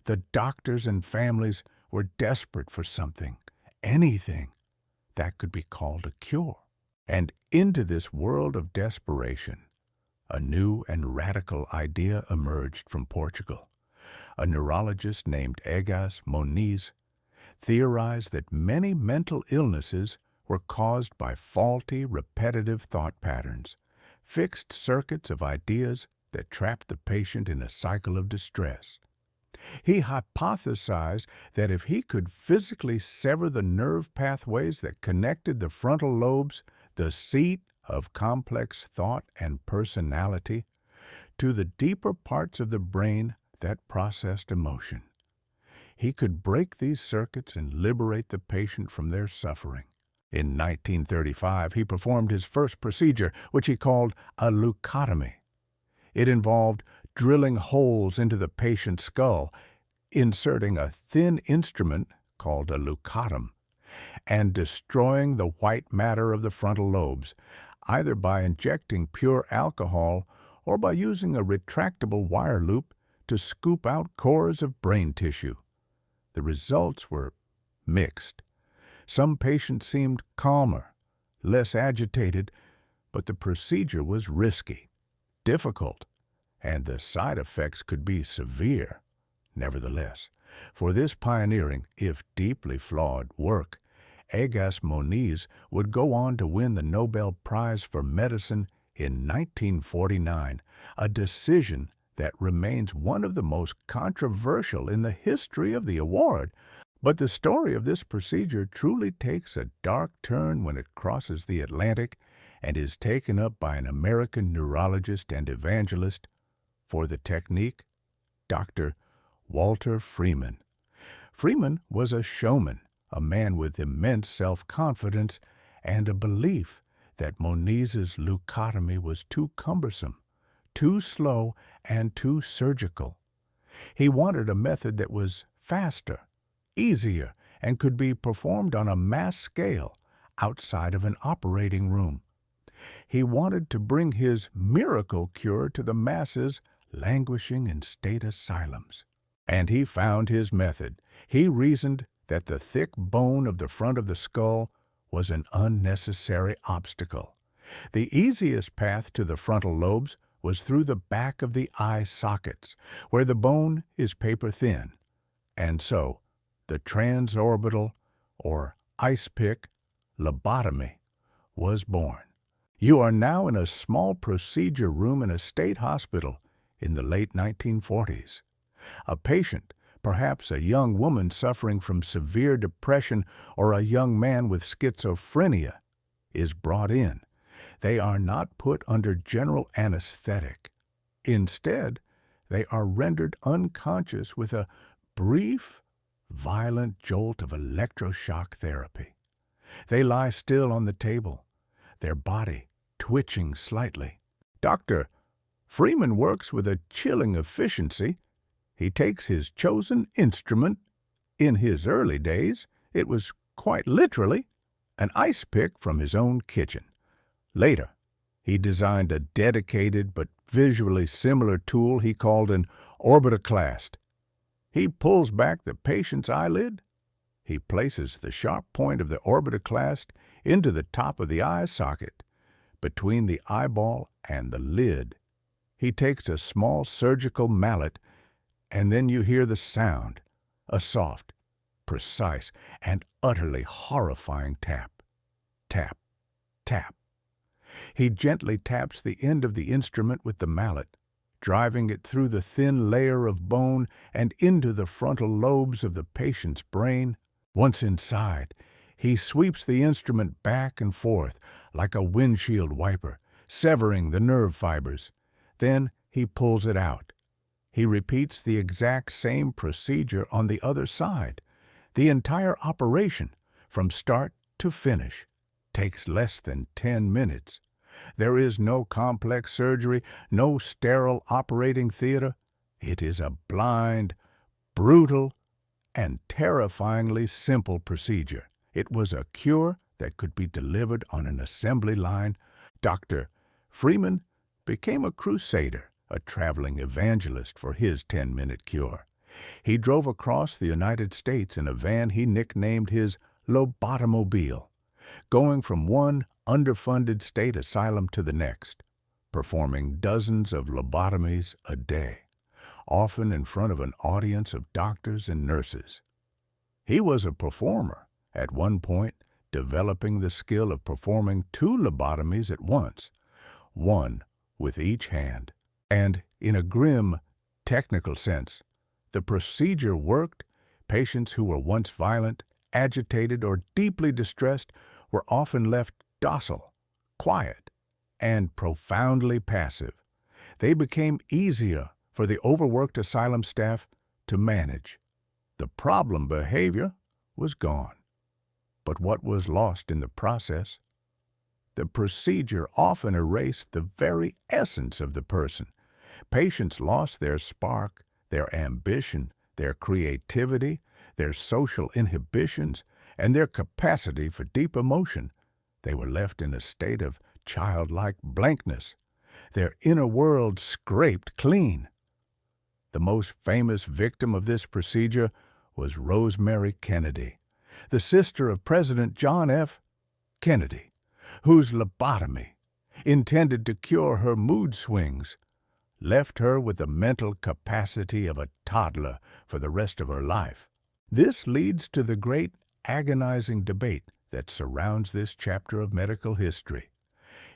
The doctors and families were desperate for something, anything, that could be called a cure. And into this world of desperation, a new and radical idea emerged from Portugal. A neurologist named Egas Moniz theorized that many mental illnesses were caused by faulty, repetitive thought patterns, fixed circuits of ideas that trapped the patient in a cycle of distress. He hypothesized that if he could physically sever the nerve pathways that connected the frontal lobes, the seat of complex thought and personality, to the deeper parts of the brain that processed emotion, he could break these circuits and liberate the patient from their suffering. In 1935, he performed his first procedure, which he called a leucotomy. It involved drilling holes into the patient's skull, inserting a thin instrument called a leucotom, and destroying the white matter of the frontal lobes, either by injecting pure alcohol or by using a retractable wire loop to scoop out cores of brain tissue. The results were mixed. Some patients seemed calmer, less agitated, but the procedure was risky, difficult, and the side effects could be severe. Nevertheless, for this pioneering, if deeply flawed, work, Egas Moniz would go on to win the Nobel Prize for Medicine in 1949, a decision that remains one of the most controversial in the history of the award. But the story of this procedure truly takes a dark turn when it crosses the Atlantic and is taken up by an American neurologist and evangelist for the technique, Dr. Walter Freeman. Freeman was a showman, a man with immense self-confidence and a belief that Moniz's leucotomy was too cumbersome, too slow, and too surgical. He wanted a method that was faster, easier, and could be performed on a mass scale outside of an operating room. He wanted to bring his miracle cure to the masses languishing in state asylums. And he found his method. He reasoned that the thick bone of the front of the skull was an unnecessary obstacle. The easiest path to the frontal lobes was through the back of the eye sockets, where the bone is paper-thin. And so, the transorbital, or ice pick, lobotomy was born. You are now in a small procedure room in a state hospital in the late 1940s. A patient, perhaps a young woman suffering from severe depression or a young man with schizophrenia, is brought in. They are not put under general anesthetic. Instead, they are rendered unconscious with a brief, violent jolt of electroshock therapy. They lie still on the table, their body twitching slightly. Dr. Freeman works with a chilling efficiency. He takes his chosen instrument. In his early days, it was quite literally an ice pick from his own kitchen. Later, he designed a dedicated but visually similar tool he called an orbitoclast. He pulls back the patient's eyelid. He places the sharp point of the orbitoclast into the top of the eye socket, between the eyeball and the lid. He takes a small surgical mallet, and then you hear the sound, a soft, precise, and utterly horrifying tap, tap, tap. He gently taps the end of the instrument with the mallet, driving it through the thin layer of bone and into the frontal lobes of the patient's brain. Once inside, He sweeps the instrument back and forth like a windshield wiper, severing the nerve fibers. Then he pulls it out. He repeats the exact same procedure on the other side. The entire operation, from start to finish, takes less than 10 minutes. There is no complex surgery, no sterile operating theater. It is a blind, brutal, and terrifyingly simple procedure. It was a cure that could be delivered on an assembly line. Dr. Freeman became a crusader, a traveling evangelist for his 10-minute cure. He drove across the United States in a van he nicknamed his lobotomobile, going from one underfunded state asylum to the next, performing dozens of lobotomies a day, often in front of an audience of doctors and nurses. He was a performer, at one point developing the skill of performing 2 lobotomies at once, one with each hand. And in a grim, technical sense, the procedure worked. Patients who were once violent, agitated, or deeply distressed were often left docile, quiet, and profoundly passive. They became easier for the overworked asylum staff to manage. The problem behavior was gone. But what was lost in the process? The procedure often erased the very essence of the person. Patients lost their spark, their ambition, their creativity, their social inhibitions, and their capacity for deep emotion. They were left in a state of childlike blankness, their inner world scraped clean. The most famous victim of this procedure was Rosemary Kennedy, the sister of President John F. Kennedy, whose lobotomy, intended to cure her mood swings, left her with the mental capacity of a toddler for the rest of her life. This leads to the great agonizing debate that surrounds this chapter of medical history.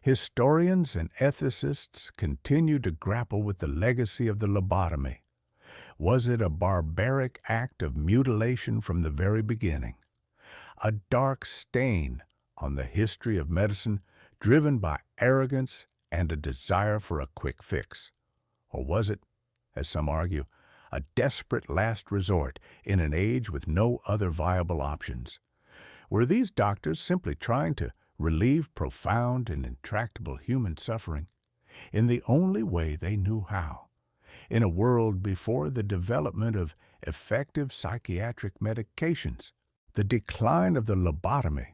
Historians and ethicists continue to grapple with the legacy of the lobotomy. Was it a barbaric act of mutilation from the very beginning? A dark stain on the history of medicine driven by arrogance and a desire for a quick fix? Or was it, as some argue, a desperate last resort in an age with no other viable options? Were these doctors simply trying to relieve profound and intractable human suffering in the only way they knew how, in a world before the development of effective psychiatric medications? The decline of the lobotomy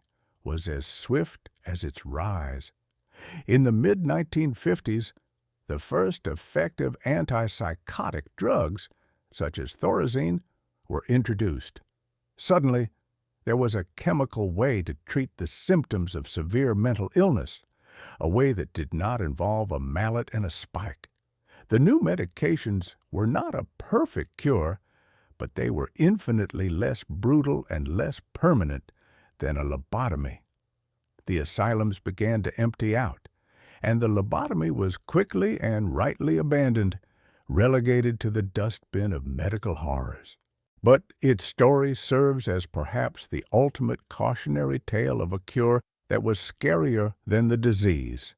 was as swift as its rise. In the mid-1950s, the first effective antipsychotic drugs, such as Thorazine, were introduced. Suddenly, there was a chemical way to treat the symptoms of severe mental illness, a way that did not involve a mallet and a spike. The new medications were not a perfect cure, but they were infinitely less brutal and less permanent than a lobotomy. The asylums began to empty out, and the lobotomy was quickly and rightly abandoned, relegated to the dustbin of medical horrors. But its story serves as perhaps the ultimate cautionary tale of a cure that was scarier than the disease.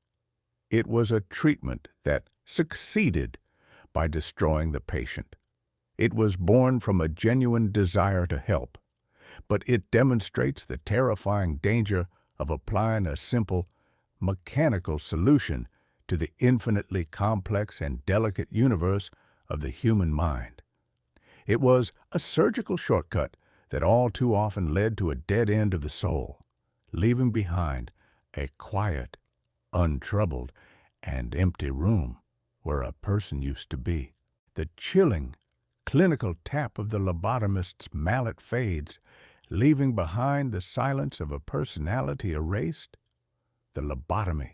It was a treatment that succeeded by destroying the patient. It was born from a genuine desire to help, but it demonstrates the terrifying danger of applying a simple, mechanical solution to the infinitely complex and delicate universe of the human mind. It was a surgical shortcut that all too often led to a dead end of the soul, leaving behind a quiet, untroubled, and empty room where a person used to be. The chilling, clinical tap of the lobotomist's mallet fades, leaving behind the silence of a personality erased. The lobotomy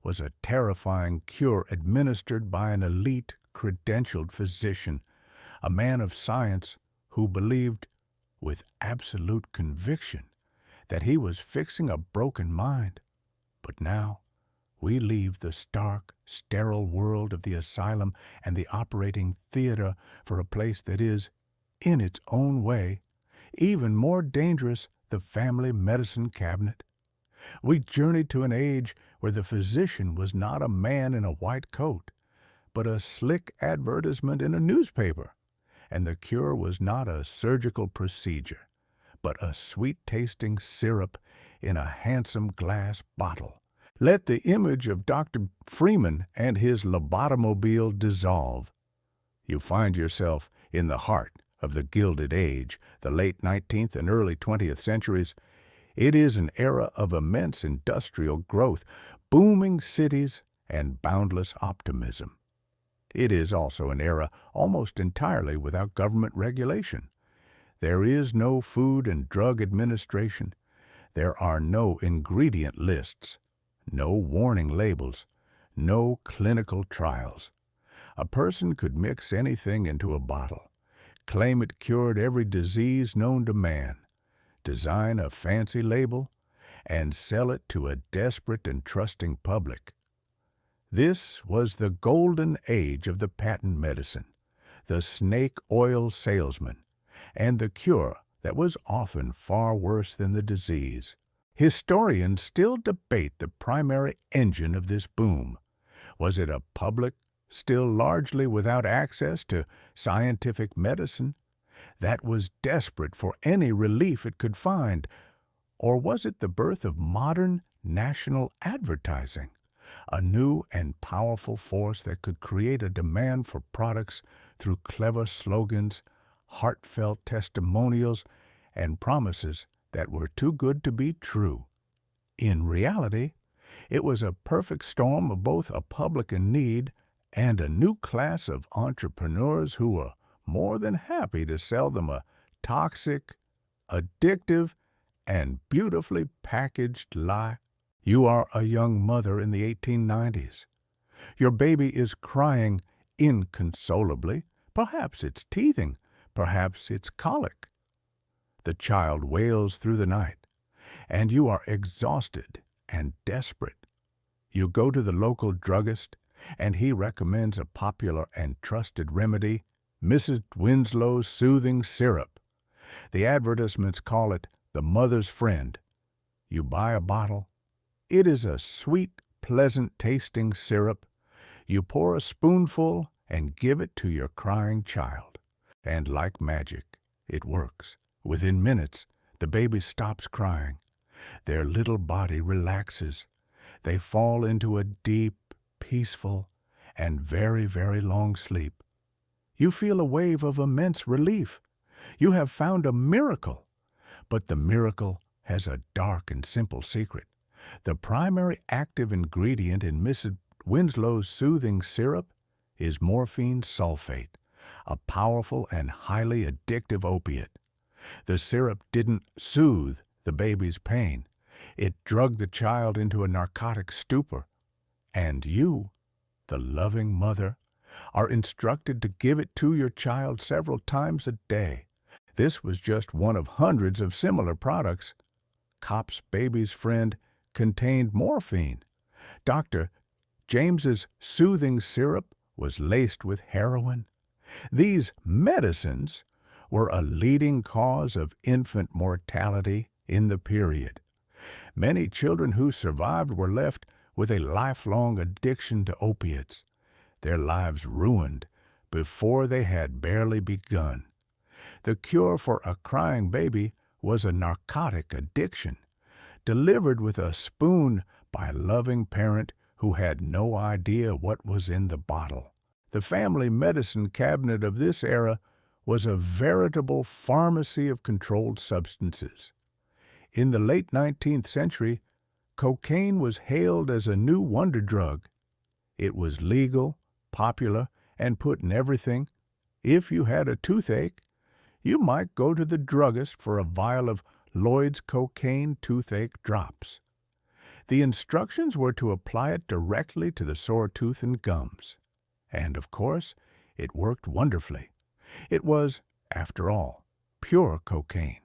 was a terrifying cure administered by an elite, credentialed physician, a man of science who believed, with absolute conviction, that he was fixing a broken mind. But now, we leave the stark, sterile world of the asylum and the operating theater for a place that is, in its own way, even more dangerous the family medicine cabinet. We journeyed to an age where the physician was not a man in a white coat, but a slick advertisement in a newspaper, and the cure was not a surgical procedure, but a sweet-tasting syrup in a handsome glass bottle. Let the image of Dr. Freeman and his lobotomobile dissolve. You find yourself in the heart of the Gilded Age, the late 19th and early 20th centuries. It is an era of immense industrial growth, booming cities, and boundless optimism. It is also an era almost entirely without government regulation. There is no Food and Drug Administration. There are no ingredient lists, no warning labels, no clinical trials. A person could mix anything into a bottle, claim it cured every disease known to man, design a fancy label, and sell it to a desperate and trusting public. This was the golden age of the patent medicine, the snake oil salesman, and the cure that was often far worse than the disease. Historians still debate the primary engine of this boom. Was it a public still largely without access to scientific medicine that was desperate for any relief it could find, or was it the birth of modern national advertising, a new and powerful force that could create a demand for products through clever slogans, heartfelt testimonials, and promises that were too good to be true? In reality, it was a perfect storm of both a public in need and a new class of entrepreneurs who were more than happy to sell them a toxic, addictive, and beautifully packaged lie. You are a young mother in the 1890s. Your baby is crying inconsolably. Perhaps it's teething. Perhaps it's colic. The child wails through the night, and you are exhausted and desperate. You go to the local druggist, and he recommends a popular and trusted remedy, Mrs. Winslow's Soothing Syrup. The advertisements call it the mother's friend. You buy a bottle. It is a sweet, pleasant-tasting syrup. You pour a spoonful and give it to your crying child. And like magic, it works. Within minutes, the baby stops crying. Their little body relaxes. They fall into a deep, peaceful, and very, very long sleep. You feel a wave of immense relief. You have found a miracle. But the miracle has a dark and simple secret. The primary active ingredient in Mrs. Winslow's Soothing Syrup is morphine sulfate, a powerful and highly addictive opiate. The syrup didn't soothe the baby's pain. It drugged the child into a narcotic stupor. And you, the loving mother, are instructed to give it to your child several times a day. This was just one of hundreds of similar products. Cop's Baby's Friend contained morphine. Dr. James's Soothing Syrup was laced with heroin. These medicines were a leading cause of infant mortality in the period. Many children who survived were left with a lifelong addiction to opiates, their lives ruined before they had barely begun. The cure for a crying baby was a narcotic addiction, delivered with a spoon by a loving parent who had no idea what was in the bottle. The family medicine cabinet of this era was a veritable pharmacy of controlled substances. In the late 19th century, cocaine was hailed as a new wonder drug. It was legal, popular, and put in everything. If you had a toothache, you might go to the druggist for a vial of Lloyd's cocaine toothache drops. The instructions were to apply it directly to the sore tooth and gums. And, of course, it worked wonderfully. It was, after all, pure cocaine,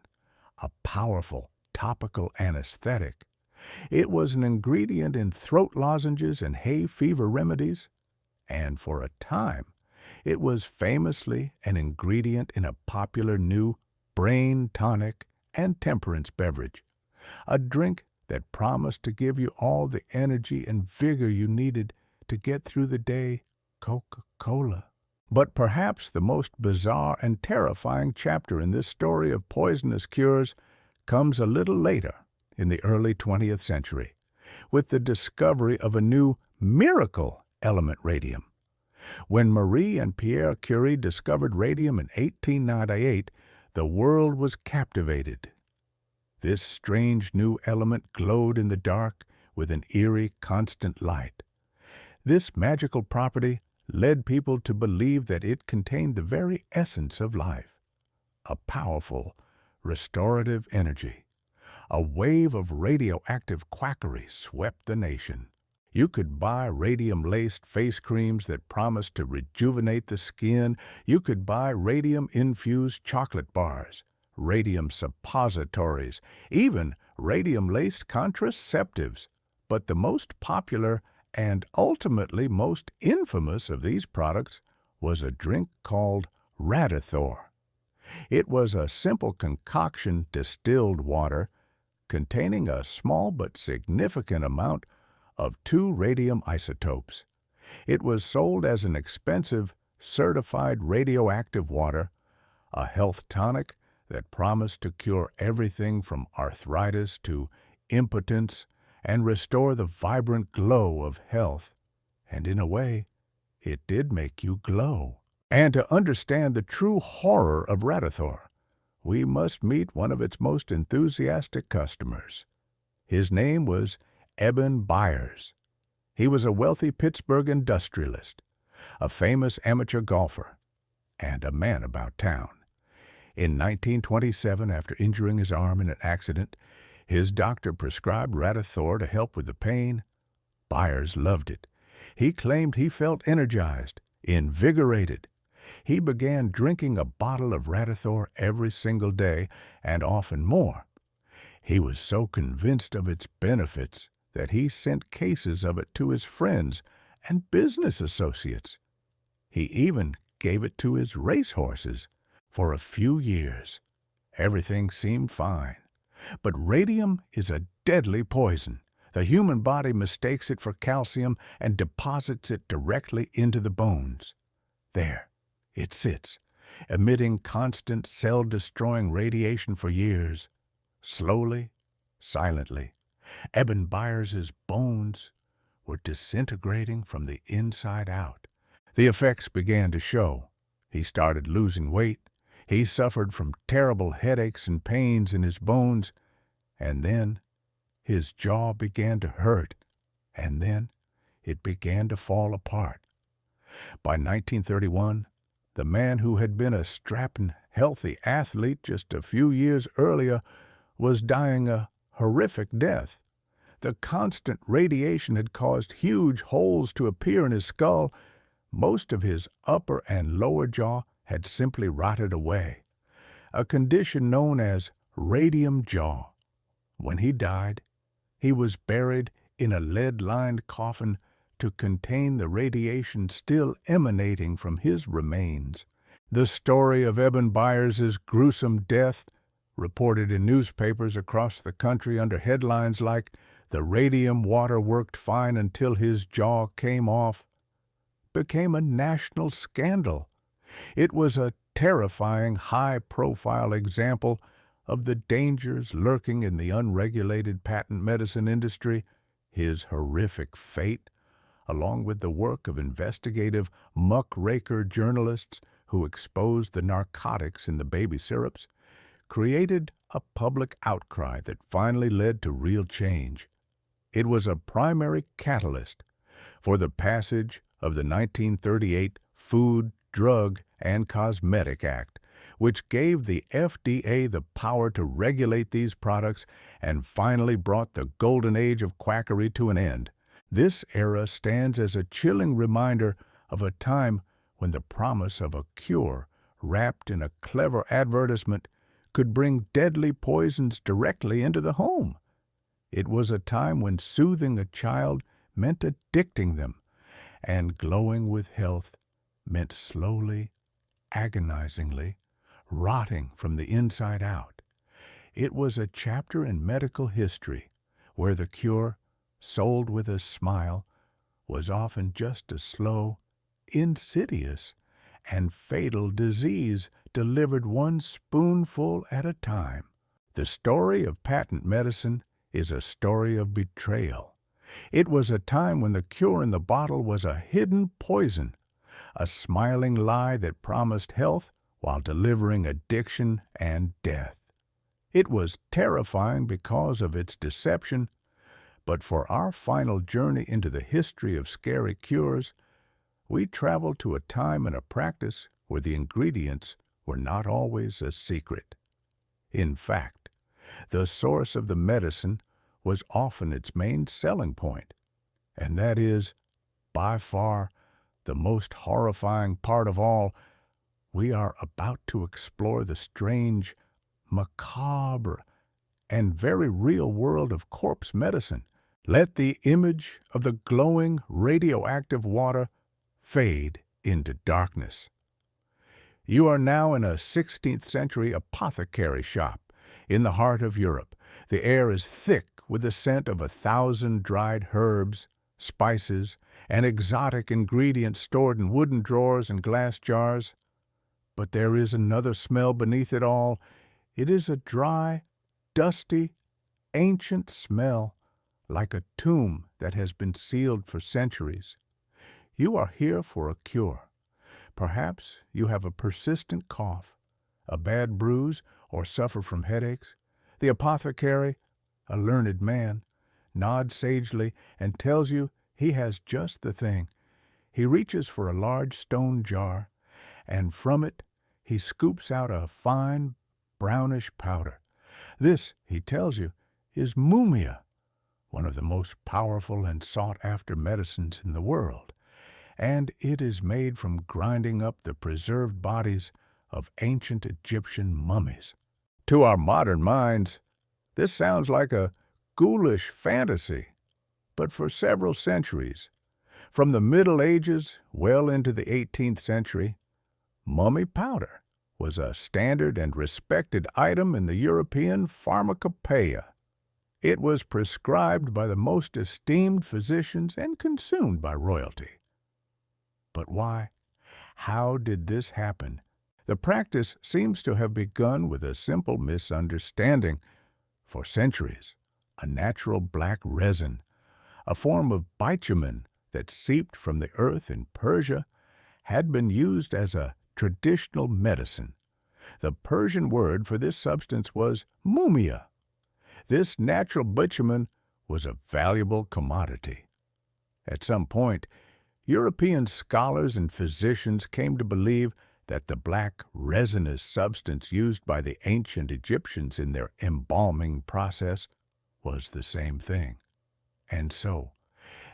a powerful topical anesthetic. It was an ingredient in throat lozenges and hay fever remedies, and for a time it was famously an ingredient in a popular new brain tonic and temperance beverage, a drink that promised to give you all the energy and vigor you needed to get through the day, Coca-Cola. But perhaps the most bizarre and terrifying chapter in this story of poisonous cures comes a little later, in the early 20th century, with the discovery of a new miracle element, radium. When Marie and Pierre Curie discovered radium in 1898, the world was captivated. This strange new element glowed in the dark with an eerie, constant light. This magical property led people to believe that it contained the very essence of life, a powerful, restorative energy. A wave of radioactive quackery swept the nation. You could buy radium-laced face creams that promised to rejuvenate the skin. You could buy radium-infused chocolate bars, radium suppositories, even radium-laced contraceptives. But the most popular and ultimately most infamous of these products was a drink called Radithor. It was a simple concoction distilled water containing a small but significant amount of two radium isotopes. It was sold as an expensive, certified radioactive water, a health tonic that promised to cure everything from arthritis to impotence and restore the vibrant glow of health. And in a way, it did make you glow. And to understand the true horror of Radithor, we must meet one of its most enthusiastic customers. His name was Eben Byers. He was a wealthy Pittsburgh industrialist, a famous amateur golfer, and a man about town. In 1927, after injuring his arm in an accident, his doctor prescribed Radithor to help with the pain. Byers loved it. He claimed he felt energized, invigorated. He began drinking a bottle of Radithor every single day, and often more. He was so convinced of its benefits that he sent cases of it to his friends and business associates. He even gave it to his racehorses. For a few years, everything seemed fine. But radium is a deadly poison. The human body mistakes it for calcium and deposits it directly into the bones. There it sits, emitting constant cell-destroying radiation for years. Slowly, silently, Eben Byers' bones were disintegrating from the inside out. The effects began to show. He started losing weight. He suffered from terrible headaches and pains in his bones. And then his jaw began to hurt. And then it began to fall apart. By 1931, the man who had been a strapping, healthy athlete just a few years earlier was dying a horrific death. The constant radiation had caused huge holes to appear in his skull. Most of his upper and lower jaw had simply rotted away, a condition known as radium jaw. When he died, he was buried in a lead-lined coffin to contain the radiation still emanating from his remains. The story of Eben Byers' gruesome death, reported in newspapers across the country under headlines like "The radium water worked fine until his jaw came off," became a national scandal. It was a terrifying, high-profile example of the dangers lurking in the unregulated patent medicine industry. His horrific fate, along with the work of investigative muckraker journalists who exposed the narcotics in the baby syrups, created a public outcry that finally led to real change. It was a primary catalyst for the passage of the 1938 Food, Drug, and Cosmetic Act, which gave the FDA the power to regulate these products and finally brought the golden age of quackery to an end. This era stands as a chilling reminder of a time when the promise of a cure wrapped in a clever advertisement could bring deadly poisons directly into the home. It was a time when soothing a child meant addicting them, and glowing with health meant slowly, agonizingly, rotting from the inside out. It was a chapter in medical history where the cure, sold with a smile, was often just a slow, insidious, and fatal disease delivered one spoonful at a time. The story of patent medicine is a story of betrayal. It was a time when the cure in the bottle was a hidden poison, a smiling lie that promised health while delivering addiction and death. It was terrifying because of its deception, but for our final journey into the history of scary cures, we traveled to a time and a practice where the ingredients were not always a secret. In fact, the source of the medicine was often its main selling point, and that is, by far, the most horrifying part of all. We are about to explore the strange, macabre, and very real world of corpse medicine. Let the image of the glowing radioactive water fade into darkness. You are now in a 16th century apothecary shop in the heart of Europe. The air is thick with the scent of 1,000 dried herbs, spices, and exotic ingredients stored in wooden drawers and glass jars. But there is another smell beneath it all. It is a dry, dusty, ancient smell, like a tomb that has been sealed for centuries. You are here for a cure. Perhaps you have a persistent cough, a bad bruise, or suffer from headaches. The apothecary, a learned man, nods sagely and tells you he has just the thing. He reaches for a large stone jar, and from it he scoops out a fine, brownish powder. This, he tells you, is mumia, one of the most powerful and sought-after medicines in the world, and it is made from grinding up the preserved bodies of ancient Egyptian mummies. To our modern minds, this sounds like a ghoulish fantasy, but for several centuries, from the Middle Ages well into the 18th century, mummy powder was a standard and respected item in the European pharmacopoeia. It was prescribed by the most esteemed physicians and consumed by royalty. But why? How did this happen? The practice seems to have begun with a simple misunderstanding. For centuries, a natural black resin, a form of bitumen that seeped from the earth in Persia, had been used as a traditional medicine. The Persian word for this substance was mumia. This natural bitumen was a valuable commodity. At some point, European scholars and physicians came to believe that the black resinous substance used by the ancient Egyptians in their embalming process was the same thing. And so,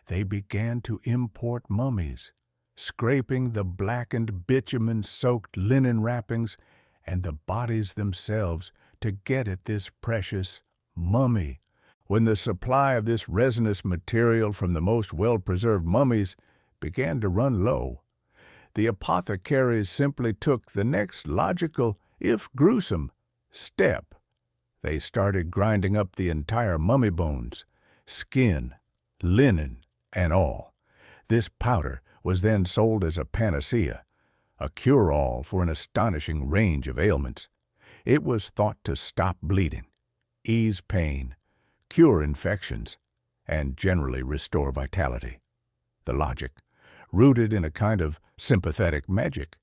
they began to import mummies, scraping the blackened bitumen-soaked linen wrappings and the bodies themselves to get at this precious mummy. When the supply of this resinous material from the most well-preserved mummies began to run low, the apothecaries simply took the next logical, if gruesome, step. They started grinding up the entire mummy bones, skin, linen, and all. This powder was then sold as a panacea, a cure-all for an astonishing range of ailments. It was thought to stop bleeding, ease pain, cure infections, and generally restore vitality. The logic, rooted in a kind of sympathetic magic,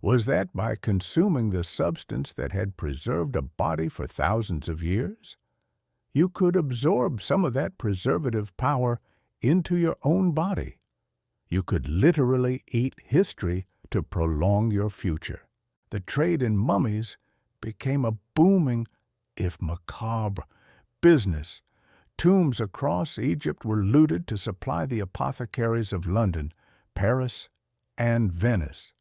was that by consuming the substance that had preserved a body for thousands of years, you could absorb some of that preservative power into your own body. You could literally eat history to prolong your future. The trade in mummies became a booming, if macabre, business. Tombs across Egypt were looted to supply the apothecaries of London, Paris, and Venice.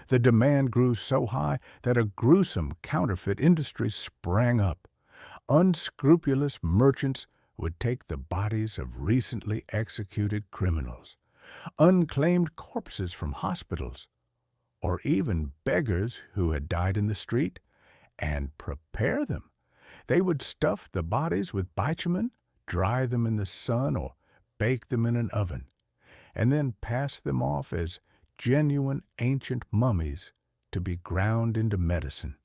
The demand grew so high that a gruesome counterfeit industry sprang up. Unscrupulous merchants would take the bodies of recently executed criminals, unclaimed corpses from hospitals, or even beggars who had died in the street, and prepare them. They would stuff the bodies with bitumen, dry them in the sun, or bake them in an oven, and then pass them off as genuine ancient mummies to be ground into medicine.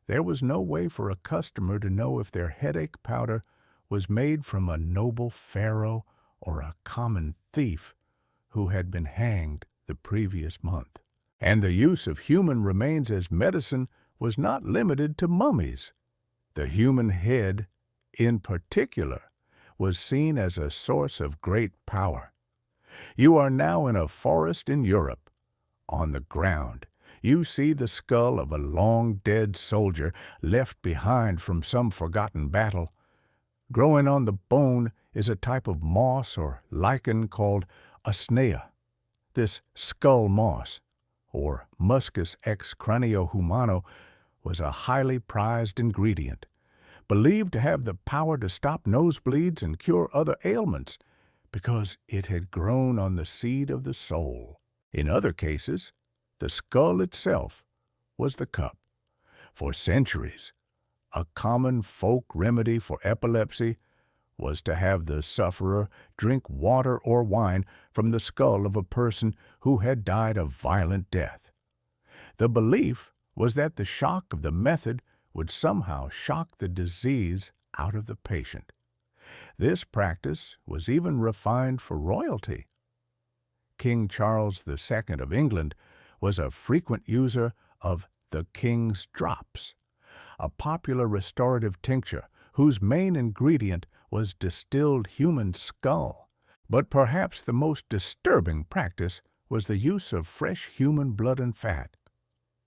There was no way for a customer to know if their headache powder was made from a noble pharaoh or a common thief who had been hanged the previous month. And the use of human remains as medicine was not limited to mummies. The human head, in particular, was seen as a source of great power. You are now in a forest in Europe. On the ground, you see the skull of a long-dead soldier left behind from some forgotten battle. Growing on the bone is a type of moss or lichen called asnea. This skull moss, or Muscus ex cranio humano, was a highly prized ingredient, believed to have the power to stop nosebleeds and cure other ailments, because it had grown on the seed of the soul. In other cases, the skull itself was the cup. For centuries, a common folk remedy for epilepsy was to have the sufferer drink water or wine from the skull of a person who had died a violent death. The belief was that the shock of the method would somehow shock the disease out of the patient. This practice was even refined for royalty. King Charles II of England was a frequent user of the King's Drops, a popular restorative tincture whose main ingredient was distilled human skull. But perhaps the most disturbing practice was the use of fresh human blood and fat.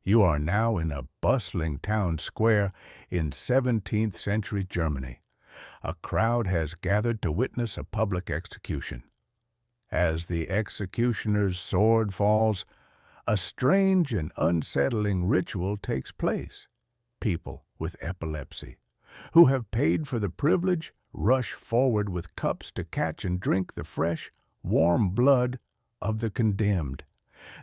You are now in a bustling town square in 17th century Germany. A crowd has gathered to witness a public execution. As the executioner's sword falls, a strange and unsettling ritual takes place. People with epilepsy, who have paid for the privilege, rush forward with cups to catch and drink the fresh, warm blood of the condemned.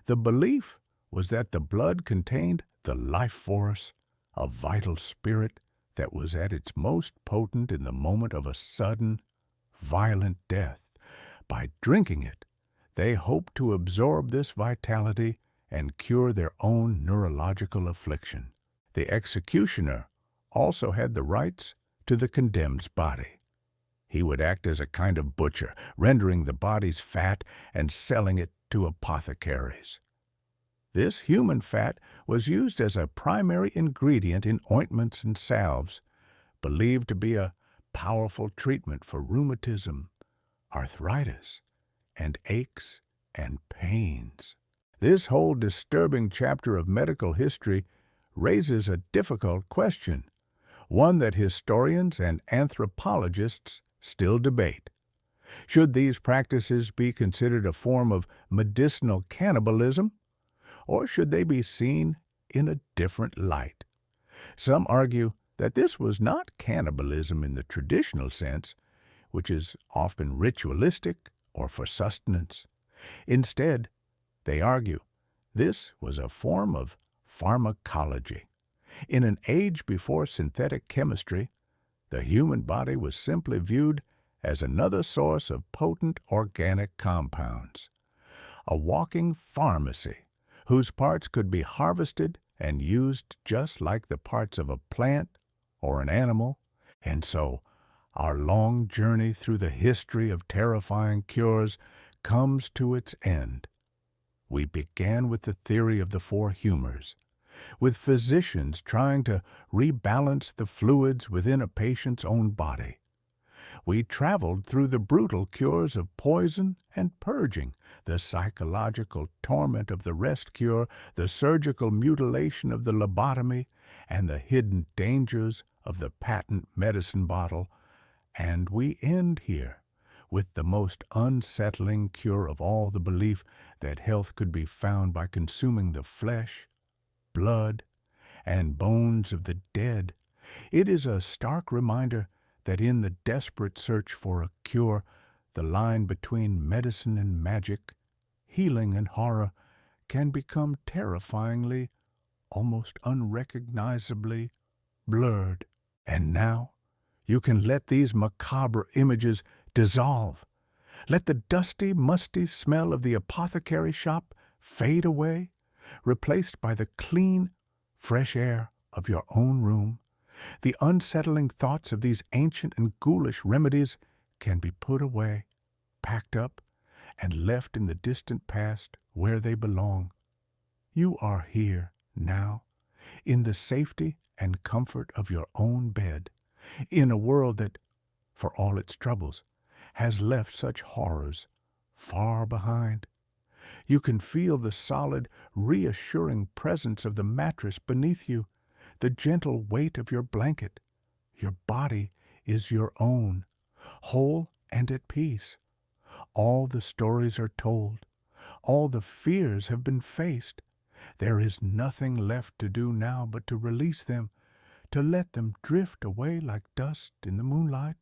The belief was that the blood contained the life force, a vital spirit that was at its most potent in the moment of a sudden, violent death. By drinking it, they hoped to absorb this vitality and cure their own neurological affliction. The executioner also had the rights to the condemned's body. He would act as a kind of butcher, rendering the body's fat and selling it to apothecaries. This human fat was used as a primary ingredient in ointments and salves, believed to be a powerful treatment for rheumatism, arthritis, and aches and pains. This whole disturbing chapter of medical history raises a difficult question, one that historians and anthropologists still debate. Should these practices be considered a form of medicinal cannibalism, or should they be seen in a different light? Some argue that this was not cannibalism in the traditional sense, which is often ritualistic or for sustenance. Instead, they argue this was a form of pharmacology. In an age before synthetic chemistry, the human body was simply viewed as another source of potent organic compounds, a walking pharmacy whose parts could be harvested and used just like the parts of a plant or an animal. And so, our long journey through the history of terrifying cures comes to its end. We began with the theory of the four humors, with physicians trying to rebalance the fluids within a patient's own body. We traveled through the brutal cures of poison and purging, the psychological torment of the rest cure, the surgical mutilation of the lobotomy, and the hidden dangers of the patent medicine bottle. And we end here with the most unsettling cure of all, the belief that health could be found by consuming the flesh, blood, and bones of the dead. It is a stark reminder that in the desperate search for a cure, the line between medicine and magic, healing and horror, can become terrifyingly, almost unrecognizably blurred. And now you can let these macabre images dissolve. Let the dusty, musty smell of the apothecary shop fade away, replaced by the clean, fresh air of your own room. The unsettling thoughts of these ancient and ghoulish remedies can be put away, packed up, and left in the distant past where they belong. You are here now, in the safety and comfort of your own bed, in a world that, for all its troubles, has left such horrors far behind. You can feel the solid, reassuring presence of the mattress beneath you, the gentle weight of your blanket. Your body is your own, whole and at peace. All the stories are told. All the fears have been faced. There is nothing left to do now but to release them, to let them drift away like dust in the moonlight.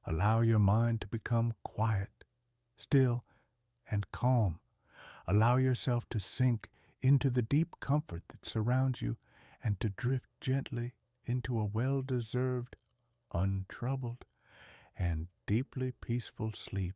Allow your mind to become quiet, still, and calm. Allow yourself to sink into the deep comfort that surrounds you and to drift gently into a well-deserved, untroubled, and deeply peaceful sleep.